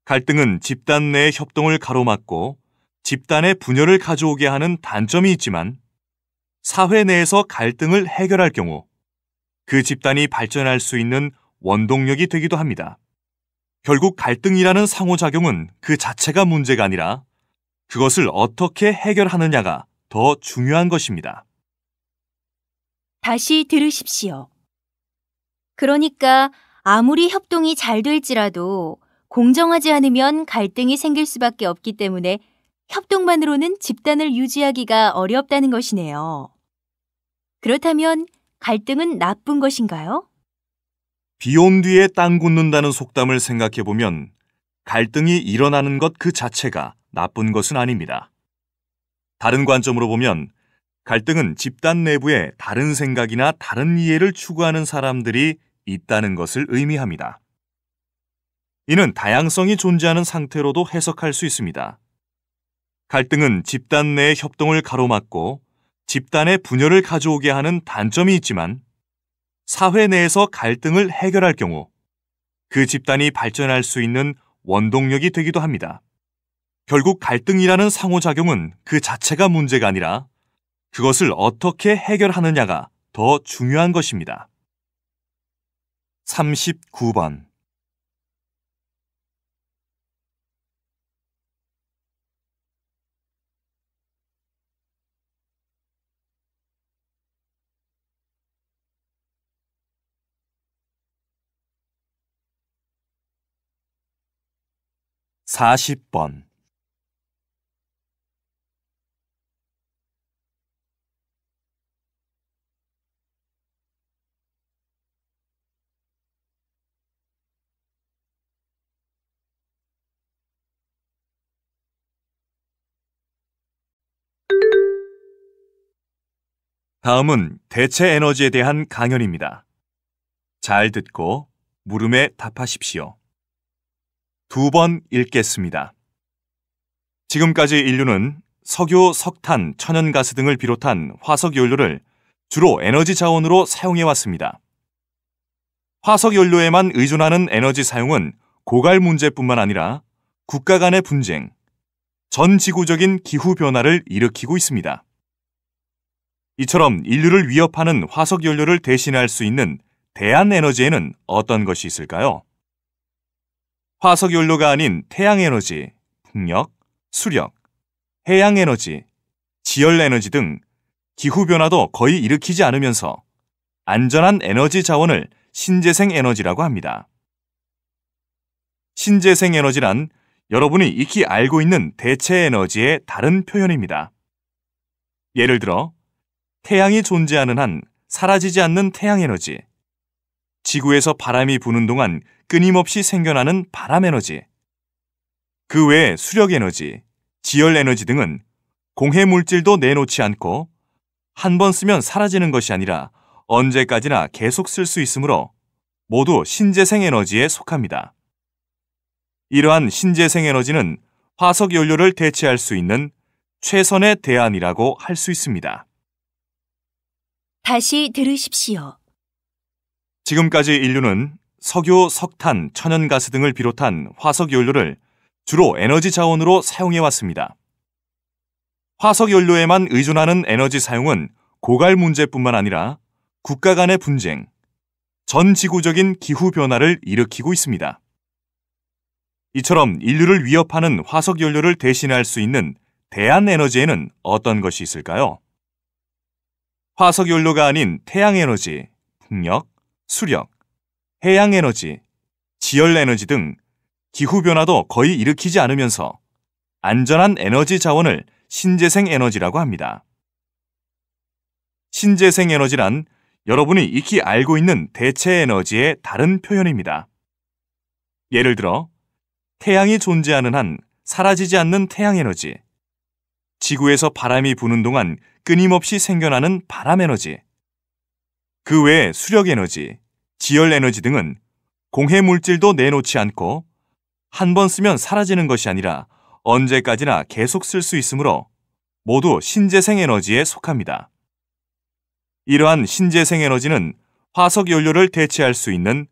갈등은 집단 내의 협동을 가로막고 집단의 분열을 가져오게 하는 단점이 있지만 사회 내에서 갈등을 해결할 경우 그 집단이 발전할 수 있는 원동력이 되기도 합니다. 결국 갈등이라는 상호작용은 그 자체가 문제가 아니라 그것을 어떻게 해결하느냐가 더 중요한 것입니다. 다시 들으십시오. 그러니까 아무리 협동이 잘 될지라도 공정하지 않으면 갈등이 생길 수밖에 없기 때문에 협동만으로는 집단을 유지하기가 어렵다는 것이네요. 그렇다면 갈등은 나쁜 것인가요? 비 온 뒤에 땅 굳는다는 속담을 생각해 보면 갈등이 일어나는 것 그 자체가 나쁜 것은 아닙니다. 다른 관점으로 보면 갈등은 집단 내부에 다른 생각이나 다른 이해를 추구하는 사람들이 있다는 것을 의미합니다. 이는 다양성이 존재하는 상태로도 해석할 수 있습니다. 갈등은 집단 내의 협동을 가로막고 집단의 분열을 가져오게 하는 단점이 있지만 사회 내에서 갈등을 해결할 경우 그 집단이 발전할 수 있는 원동력이 되기도 합니다. 결국 갈등이라는 상호작용은 그 자체가 문제가 아니라 그것을 어떻게 해결하느냐가 더 중요한 것입니다. 39번. 사십 번. 다음은 대체 에너지에 대한 강연입니다. 잘 듣고 물음에 답하십시오. 2번 읽겠습니다. 지금까지 인류는 석유, 석탄, 천연가스 등을 비롯한 화석연료를 주로 에너지 자원으로 사용해왔습니다. 화석연료에만 의존하는 에너지 사용은 고갈 문제뿐만 아니라 국가 간의 분쟁, 전 지구적인 기후변화를 일으키고 있습니다. 이처럼 인류를 위협하는 화석연료를 대신할 수 있는 대안에너지에는 어떤 것이 있을까요? 화석연료가 아닌 태양에너지, 풍력, 수력, 해양에너지, 지열에너지 등 기후변화도 거의 일으키지 않으면서 안전한 에너지 자원을 신재생 에너지라고 합니다. 신재생 에너지란 여러분이 익히 알고 있는 대체 에너지의 다른 표현입니다. 예를 들어 태양이 존재하는 한 사라지지 않는 태양에너지, 지구에서 바람이 부는 동안 끊임없이 생겨나는 바람에너지, 그 외에 수력에너지, 지열에너지 등은 공해물질도 내놓지 않고 한 번 쓰면 사라지는 것이 아니라 언제까지나 계속 쓸 수 있으므로 모두 신재생 에너지에 속합니다. 이러한 신재생 에너지는 화석연료를 대체할 수 있는 최선의 대안이라고 할 수 있습니다. 다시 들으십시오. 지금까지 인류는 석유, 석탄, 천연가스 등을 비롯한 화석연료를 주로 에너지 자원으로 사용해왔습니다. 화석연료에만 의존하는 에너지 사용은 고갈 문제뿐만 아니라 국가 간의 분쟁, 전 지구적인 기후변화를 일으키고 있습니다. 이처럼 인류를 위협하는 화석연료를 대신할 수 있는 대안에너지에는 어떤 것이 있을까요? 화석연료가 아닌 태양에너지, 풍력, 수력, 해양에너지, 지열에너지 등 기후변화도 거의 일으키지 않으면서 안전한 에너지 자원을 신재생 에너지라고 합니다. 신재생 에너지란 여러분이 익히 알고 있는 대체 에너지의 다른 표현입니다. 예를 들어 태양이 존재하는 한 사라지지 않는 태양에너지, 지구에서 바람이 부는 동안 끊임없이 생겨나는 바람 에너지. 그 외에 수력 에너지, 지열 에너지 등은 공해 물질도 내놓지 않고 한 번 쓰면 사라지는 것이 아니라 언제까지나 계속 쓸 수 있으므로 모두 신재생 에너지에 속합니다. 이러한 신재생 에너지는 화석 연료를 대체할 수 있는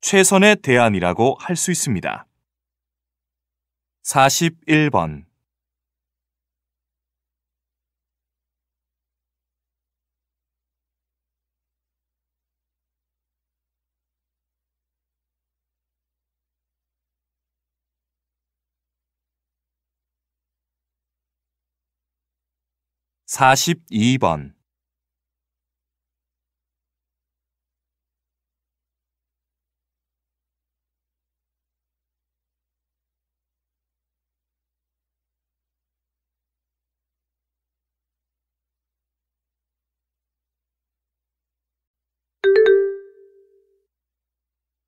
최선의 대안이라고 할 수 있습니다. 41번. 42번.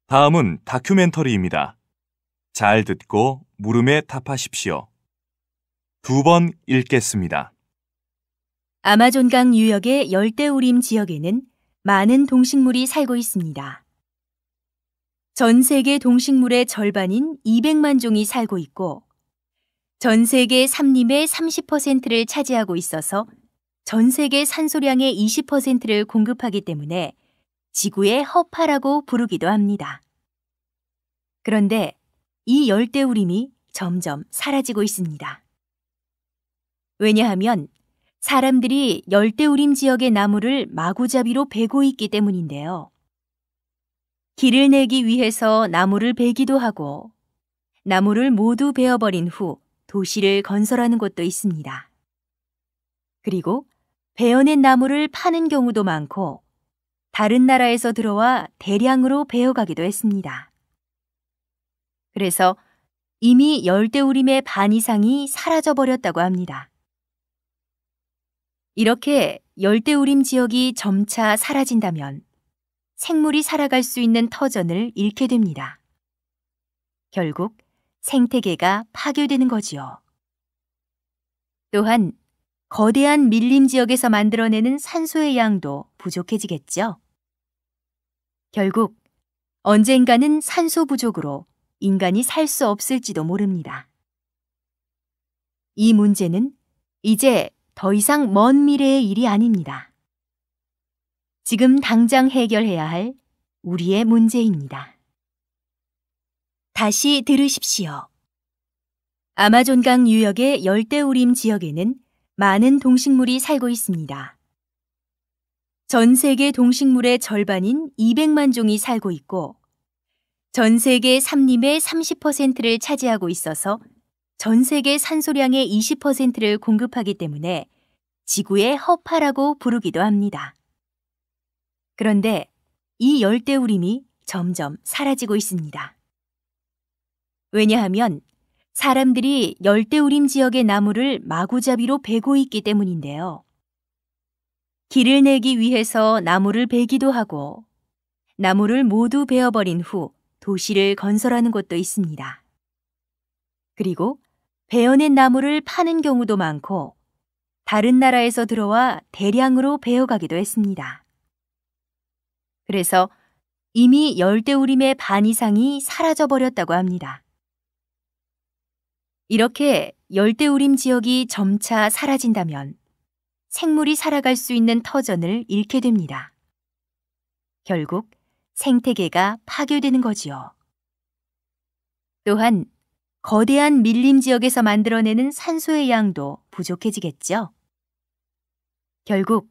다음은 다큐멘터리입니다. 잘 듣고 물음에 답하십시오. 2번 읽겠습니다. 아마존강 유역의 열대우림 지역에는 많은 동식물이 살고 있습니다. 전 세계 동식물의 절반인 200만 종이 살고 있고, 전 세계 산림의 30%를 차지하고 있어서 전 세계 산소량의 20%를 공급하기 때문에 지구의 허파라고 부르기도 합니다. 그런데 이 열대우림이 점점 사라지고 있습니다. 왜냐하면 사람들이 열대우림 지역의 나무를 마구잡이로 베고 있기 때문인데요. 길을 내기 위해서 나무를 베기도 하고, 나무를 모두 베어버린 후 도시를 건설하는 곳도 있습니다. 그리고 베어낸 나무를 파는 경우도 많고, 다른 나라에서 들어와 대량으로 베어가기도 했습니다. 그래서 이미 열대우림의 반 이상이 사라져버렸다고 합니다. 이렇게 열대우림 지역이 점차 사라진다면 생물이 살아갈 수 있는 터전을 잃게 됩니다. 결국 생태계가 파괴되는 거지요. 또한 거대한 밀림 지역에서 만들어내는 산소의 양도 부족해지겠죠. 결국 언젠가는 산소 부족으로 인간이 살 수 없을지도 모릅니다. 이 문제는 이제 더 이상 먼 미래의 일이 아닙니다. 지금 당장 해결해야 할 우리의 문제입니다. 다시 들으십시오. 아마존강 유역의 열대우림 지역에는 많은 동식물이 살고 있습니다. 전 세계 동식물의 절반인 200만 종이 살고 있고, 전 세계 산림의 30%를 차지하고 있어서 전 세계 산소량의 20%를 공급하기 때문에 지구의 허파라고 부르기도 합니다. 그런데 이 열대우림이 점점 사라지고 있습니다. 왜냐하면 사람들이 열대우림 지역의 나무를 마구잡이로 베고 있기 때문인데요. 길을 내기 위해서 나무를 베기도 하고, 나무를 모두 베어버린 후 도시를 건설하는 곳도 있습니다. 그리고 베어낸 나무를 파는 경우도 많고, 다른 나라에서 들어와 대량으로 베어가기도 했습니다. 그래서 이미 열대우림의 반 이상이 사라져버렸다고 합니다. 이렇게 열대우림 지역이 점차 사라진다면 생물이 살아갈 수 있는 터전을 잃게 됩니다. 결국 생태계가 파괴되는 거지요. 또한 거대한 밀림 지역에서 만들어내는 산소의 양도 부족해지겠죠. 결국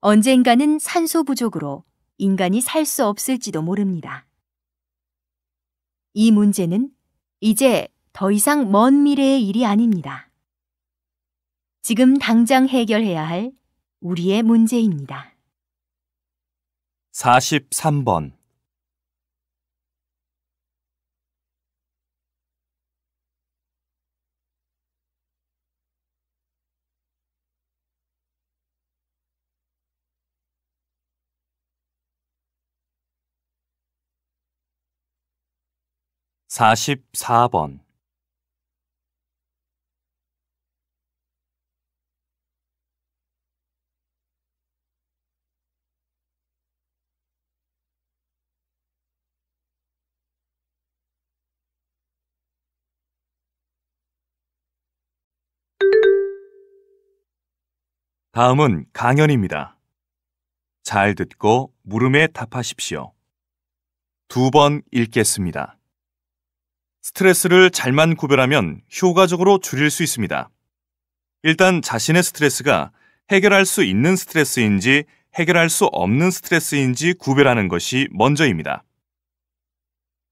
언젠가는 산소 부족으로 인간이 살 수 없을지도 모릅니다. 이 문제는 이제 더 이상 먼 미래의 일이 아닙니다. 지금 당장 해결해야 할 우리의 문제입니다. 43번. 44번. 다음은 강연입니다. 잘 듣고 물음에 답하십시오. 2번 읽겠습니다. 스트레스를 잘만 구별하면 효과적으로 줄일 수 있습니다. 일단 자신의 스트레스가 해결할 수 있는 스트레스인지 해결할 수 없는 스트레스인지 구별하는 것이 먼저입니다.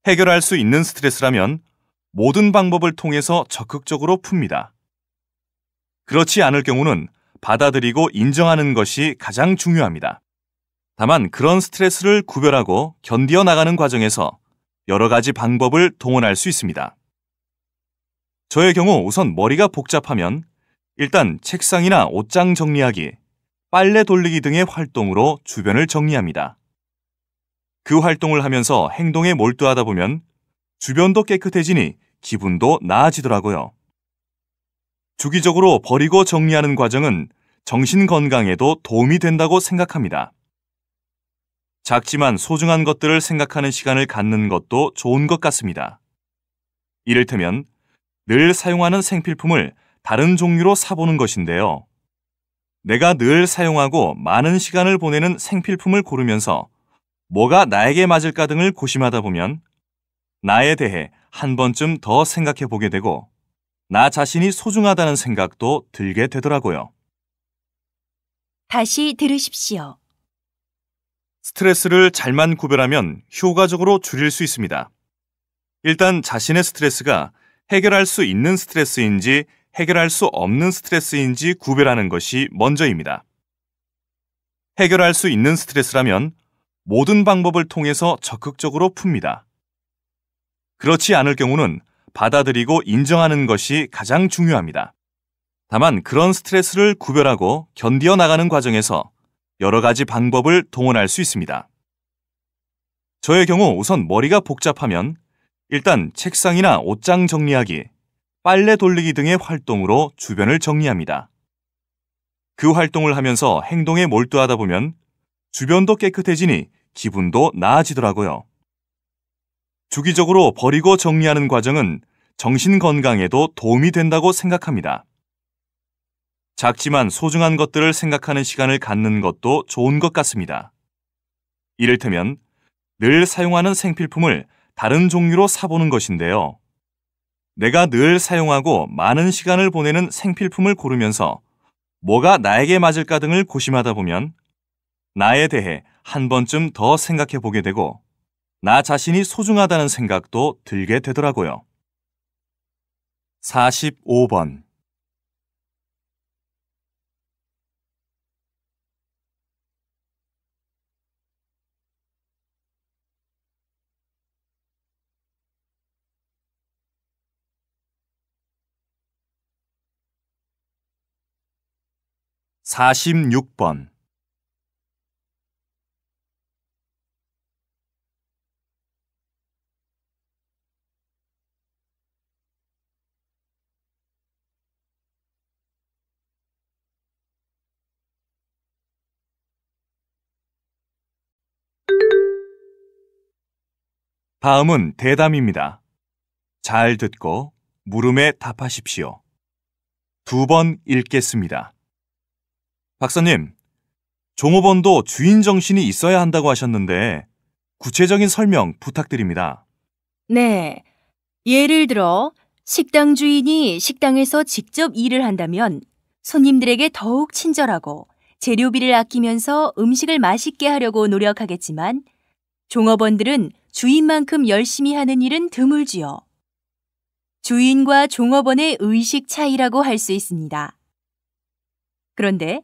해결할 수 있는 스트레스라면 모든 방법을 통해서 적극적으로 풉니다. 그렇지 않을 경우는 받아들이고 인정하는 것이 가장 중요합니다. 다만 그런 스트레스를 구별하고 견디어 나가는 과정에서 여러 가지 방법을 동원할 수 있습니다. 저의 경우 우선 머리가 복잡하면 일단 책상이나 옷장 정리하기, 빨래 돌리기 등의 활동으로 주변을 정리합니다. 그 활동을 하면서 행동에 몰두하다 보면 주변도 깨끗해지니 기분도 나아지더라고요. 주기적으로 버리고 정리하는 과정은 정신 건강에도 도움이 된다고 생각합니다. 작지만 소중한 것들을 생각하는 시간을 갖는 것도 좋은 것 같습니다. 이를테면 늘 사용하는 생필품을 다른 종류로 사보는 것인데요. 내가 늘 사용하고 많은 시간을 보내는 생필품을 고르면서 뭐가 나에게 맞을까 등을 고심하다 보면 나에 대해 한 번쯤 더 생각해 보게 되고 나 자신이 소중하다는 생각도 들게 되더라고요. 다시 들으십시오. 스트레스를 잘만 구별하면 효과적으로 줄일 수 있습니다. 일단 자신의 스트레스가 해결할 수 있는 스트레스인지 해결할 수 없는 스트레스인지 구별하는 것이 먼저입니다. 해결할 수 있는 스트레스라면 모든 방법을 통해서 적극적으로 풉니다. 그렇지 않을 경우는 받아들이고 인정하는 것이 가장 중요합니다. 다만 그런 스트레스를 구별하고 견디어 나가는 과정에서 여러 가지 방법을 동원할 수 있습니다. 저의 경우 우선 머리가 복잡하면 일단 책상이나 옷장 정리하기, 빨래 돌리기 등의 활동으로 주변을 정리합니다. 그 활동을 하면서 행동에 몰두하다 보면 주변도 깨끗해지니 기분도 나아지더라고요. 주기적으로 버리고 정리하는 과정은 정신 건강에도 도움이 된다고 생각합니다. 작지만 소중한 것들을 생각하는 시간을 갖는 것도 좋은 것 같습니다. 이를테면 늘 사용하는 생필품을 다른 종류로 사보는 것인데요. 내가 늘 사용하고 많은 시간을 보내는 생필품을 고르면서 뭐가 나에게 맞을까 등을 고심하다 보면 나에 대해 한 번쯤 더 생각해 보게 되고 나 자신이 소중하다는 생각도 들게 되더라고요. 45번 46번 다음은 대담입니다. 잘 듣고 물음에 답하십시오. 2번 읽겠습니다. 박사님, 종업원도 주인 정신이 있어야 한다고 하셨는데 구체적인 설명 부탁드립니다. 네. 예를 들어 식당 주인이 식당에서 직접 일을 한다면 손님들에게 더욱 친절하고 재료비를 아끼면서 음식을 맛있게 하려고 노력하겠지만 종업원들은 주인만큼 열심히 하는 일은 드물지요. 주인과 종업원의 의식 차이라고 할 수 있습니다. 그런데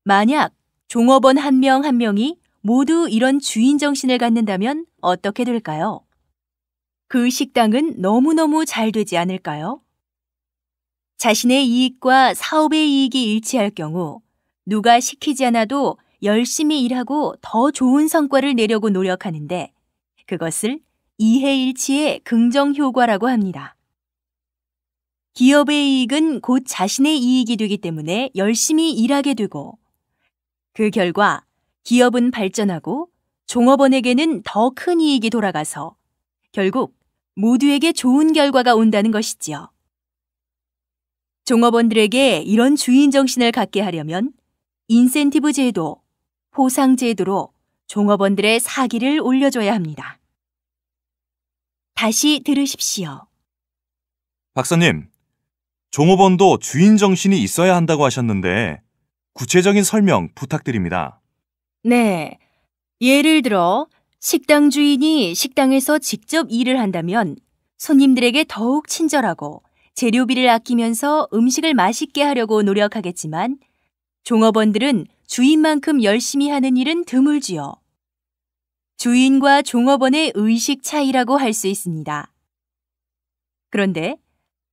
만약 종업원 한 명 한 명이 모두 이런 주인 정신을 갖는다면 어떻게 될까요? 그 식당은 너무너무 잘 되지 않을까요? 자신의 이익과 사업의 이익이 일치할 경우 누가 시키지 않아도 열심히 일하고 더 좋은 성과를 내려고 노력하는데 그것을 이해일치의 긍정 효과라고 합니다. 기업의 이익은 곧 자신의 이익이 되기 때문에 열심히 일하게 되고 그 결과 기업은 발전하고 종업원에게는 더 큰 이익이 돌아가서 결국 모두에게 좋은 결과가 온다는 것이지요. 종업원들에게 이런 주인 정신을 갖게 하려면 인센티브 제도, 포상 제도로 종업원들의 사기를 올려줘야 합니다. 다시 들으십시오. 박사님, 종업원도 주인 정신이 있어야 한다고 하셨는데 구체적인 설명 부탁드립니다. 네. 예를 들어 식당 주인이 식당에서 직접 일을 한다면 손님들에게 더욱 친절하고 재료비를 아끼면서 음식을 맛있게 하려고 노력하겠지만 종업원들은 주인만큼 열심히 하는 일은 드물지요. 주인과 종업원의 의식 차이라고 할 수 있습니다. 그런데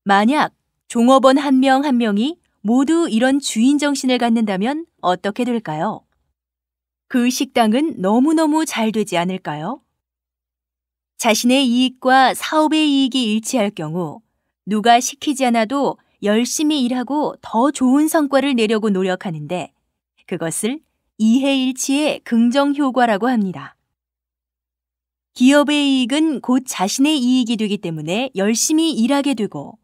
만약 종업원 한 명 한 명이 모두 이런 주인 정신을 갖는다면 어떻게 될까요? 그 식당은 너무너무 잘 되지 않을까요? 자신의 이익과 사업의 이익이 일치할 경우 누가 시키지 않아도 열심히 일하고 더 좋은 성과를 내려고 노력하는데 그것을 이해일치의 긍정 효과라고 합니다. 기업의 이익은 곧 자신의 이익이 되기 때문에 열심히 일하게 되고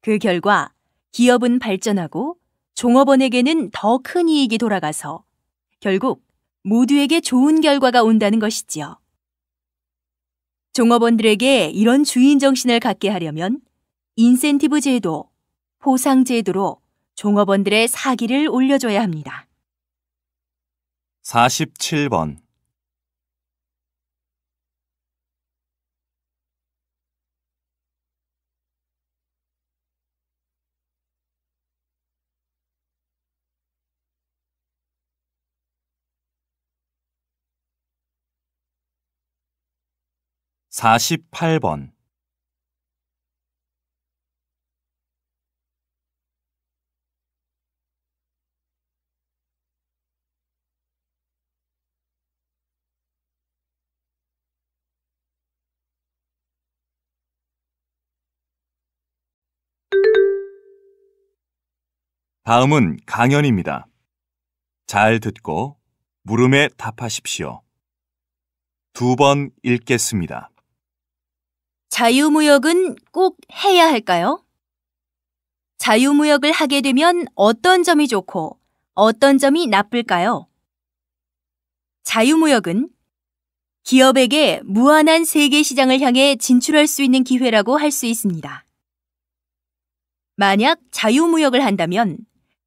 그 결과 기업은 발전하고 종업원에게는 더 큰 이익이 돌아가서 결국 모두에게 좋은 결과가 온다는 것이지요. 종업원들에게 이런 주인 정신을 갖게 하려면 인센티브 제도, 포상 제도로 종업원들의 사기를 올려줘야 합니다. 47번. (48번) 다음은 강연입니다. 잘 듣고 물음에 답하십시오. 2번 읽겠습니다. 자유무역은 꼭 해야 할까요? 자유무역을 하게 되면 어떤 점이 좋고 어떤 점이 나쁠까요? 자유무역은 기업에게 무한한 세계 시장을 향해 진출할 수 있는 기회라고 할 수 있습니다. 만약 자유무역을 한다면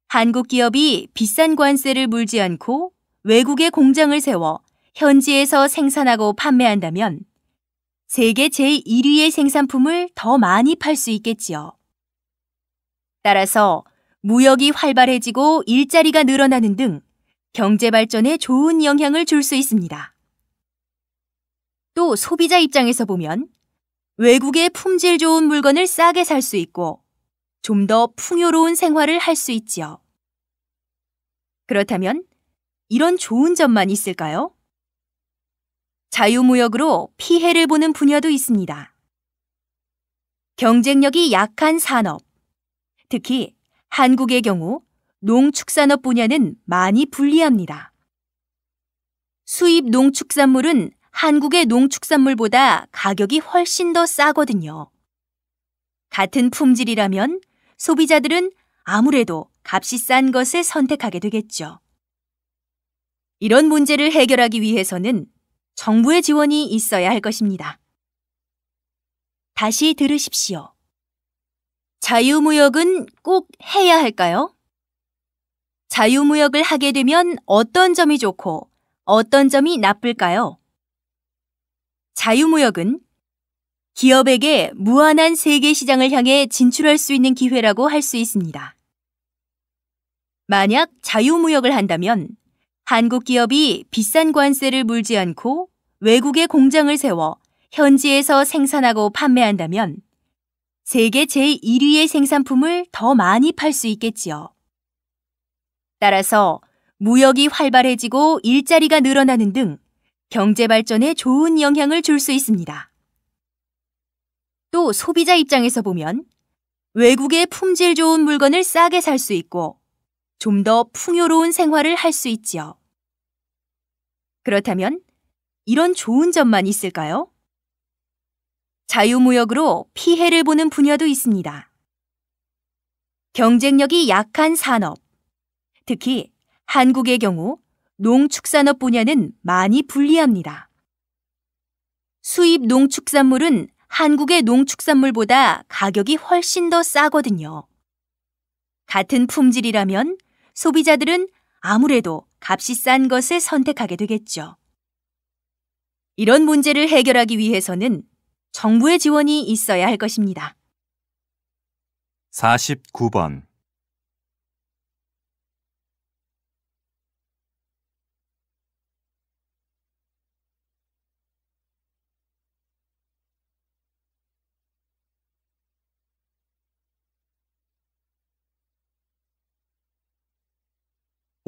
한국 기업이 비싼 관세를 물지 않고 외국에 공장을 세워 현지에서 생산하고 판매한다면 세계 제1위의 생산품을 더 많이 팔 수 있겠지요. 따라서 무역이 활발해지고 일자리가 늘어나는 등 경제 발전에 좋은 영향을 줄 수 있습니다. 또 소비자 입장에서 보면 외국의 품질 좋은 물건을 싸게 살 수 있고 좀 더 풍요로운 생활을 할 수 있지요. 그렇다면 이런 좋은 점만 있을까요? 자유무역으로 피해를 보는 분야도 있습니다. 경쟁력이 약한 산업, 특히 한국의 경우 농축산업 분야는 많이 불리합니다. 수입 농축산물은 한국의 농축산물보다 가격이 훨씬 더 싸거든요. 같은 품질이라면 소비자들은 아무래도 값이 싼 것을 선택하게 되겠죠. 이런 문제를 해결하기 위해서는 정부의 지원이 있어야 할 것입니다. 다시 들으십시오. 자유무역은 꼭 해야 할까요? 자유무역을 하게 되면 어떤 점이 좋고 어떤 점이 나쁠까요? 자유무역은 기업에게 무한한 세계 시장을 향해 진출할 수 있는 기회라고 할 수 있습니다. 만약 자유무역을 한다면 한국 기업이 비싼 관세를 물지 않고 외국에 공장을 세워 현지에서 생산하고 판매한다면 세계 제1위의 생산품을 더 많이 팔 수 있겠지요. 따라서 무역이 활발해지고 일자리가 늘어나는 등 경제 발전에 좋은 영향을 줄 수 있습니다. 또 소비자 입장에서 보면 외국의 품질 좋은 물건을 싸게 살 수 있고 좀 더 풍요로운 생활을 할 수 있지요. 그렇다면 이런 좋은 점만 있을까요? 자유무역으로 피해를 보는 분야도 있습니다. 경쟁력이 약한 산업, 특히 한국의 경우 농축산업 분야는 많이 불리합니다. 수입 농축산물은 한국의 농축산물보다 가격이 훨씬 더 싸거든요. 같은 품질이라면 소비자들은 아무래도 값이 싼 것을 선택하게 되겠죠. 이런 문제를 해결하기 위해서는 정부의 지원이 있어야 할 것입니다. 49번.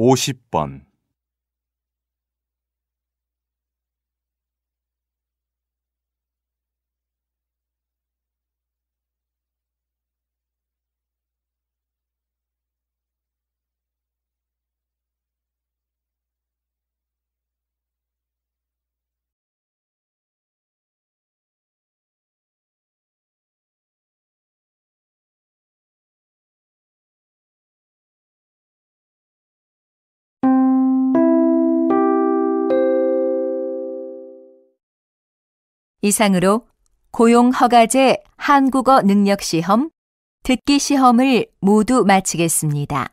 오십 번. 이상으로 고용허가제 한국어 능력시험, 듣기 시험을 모두 마치겠습니다.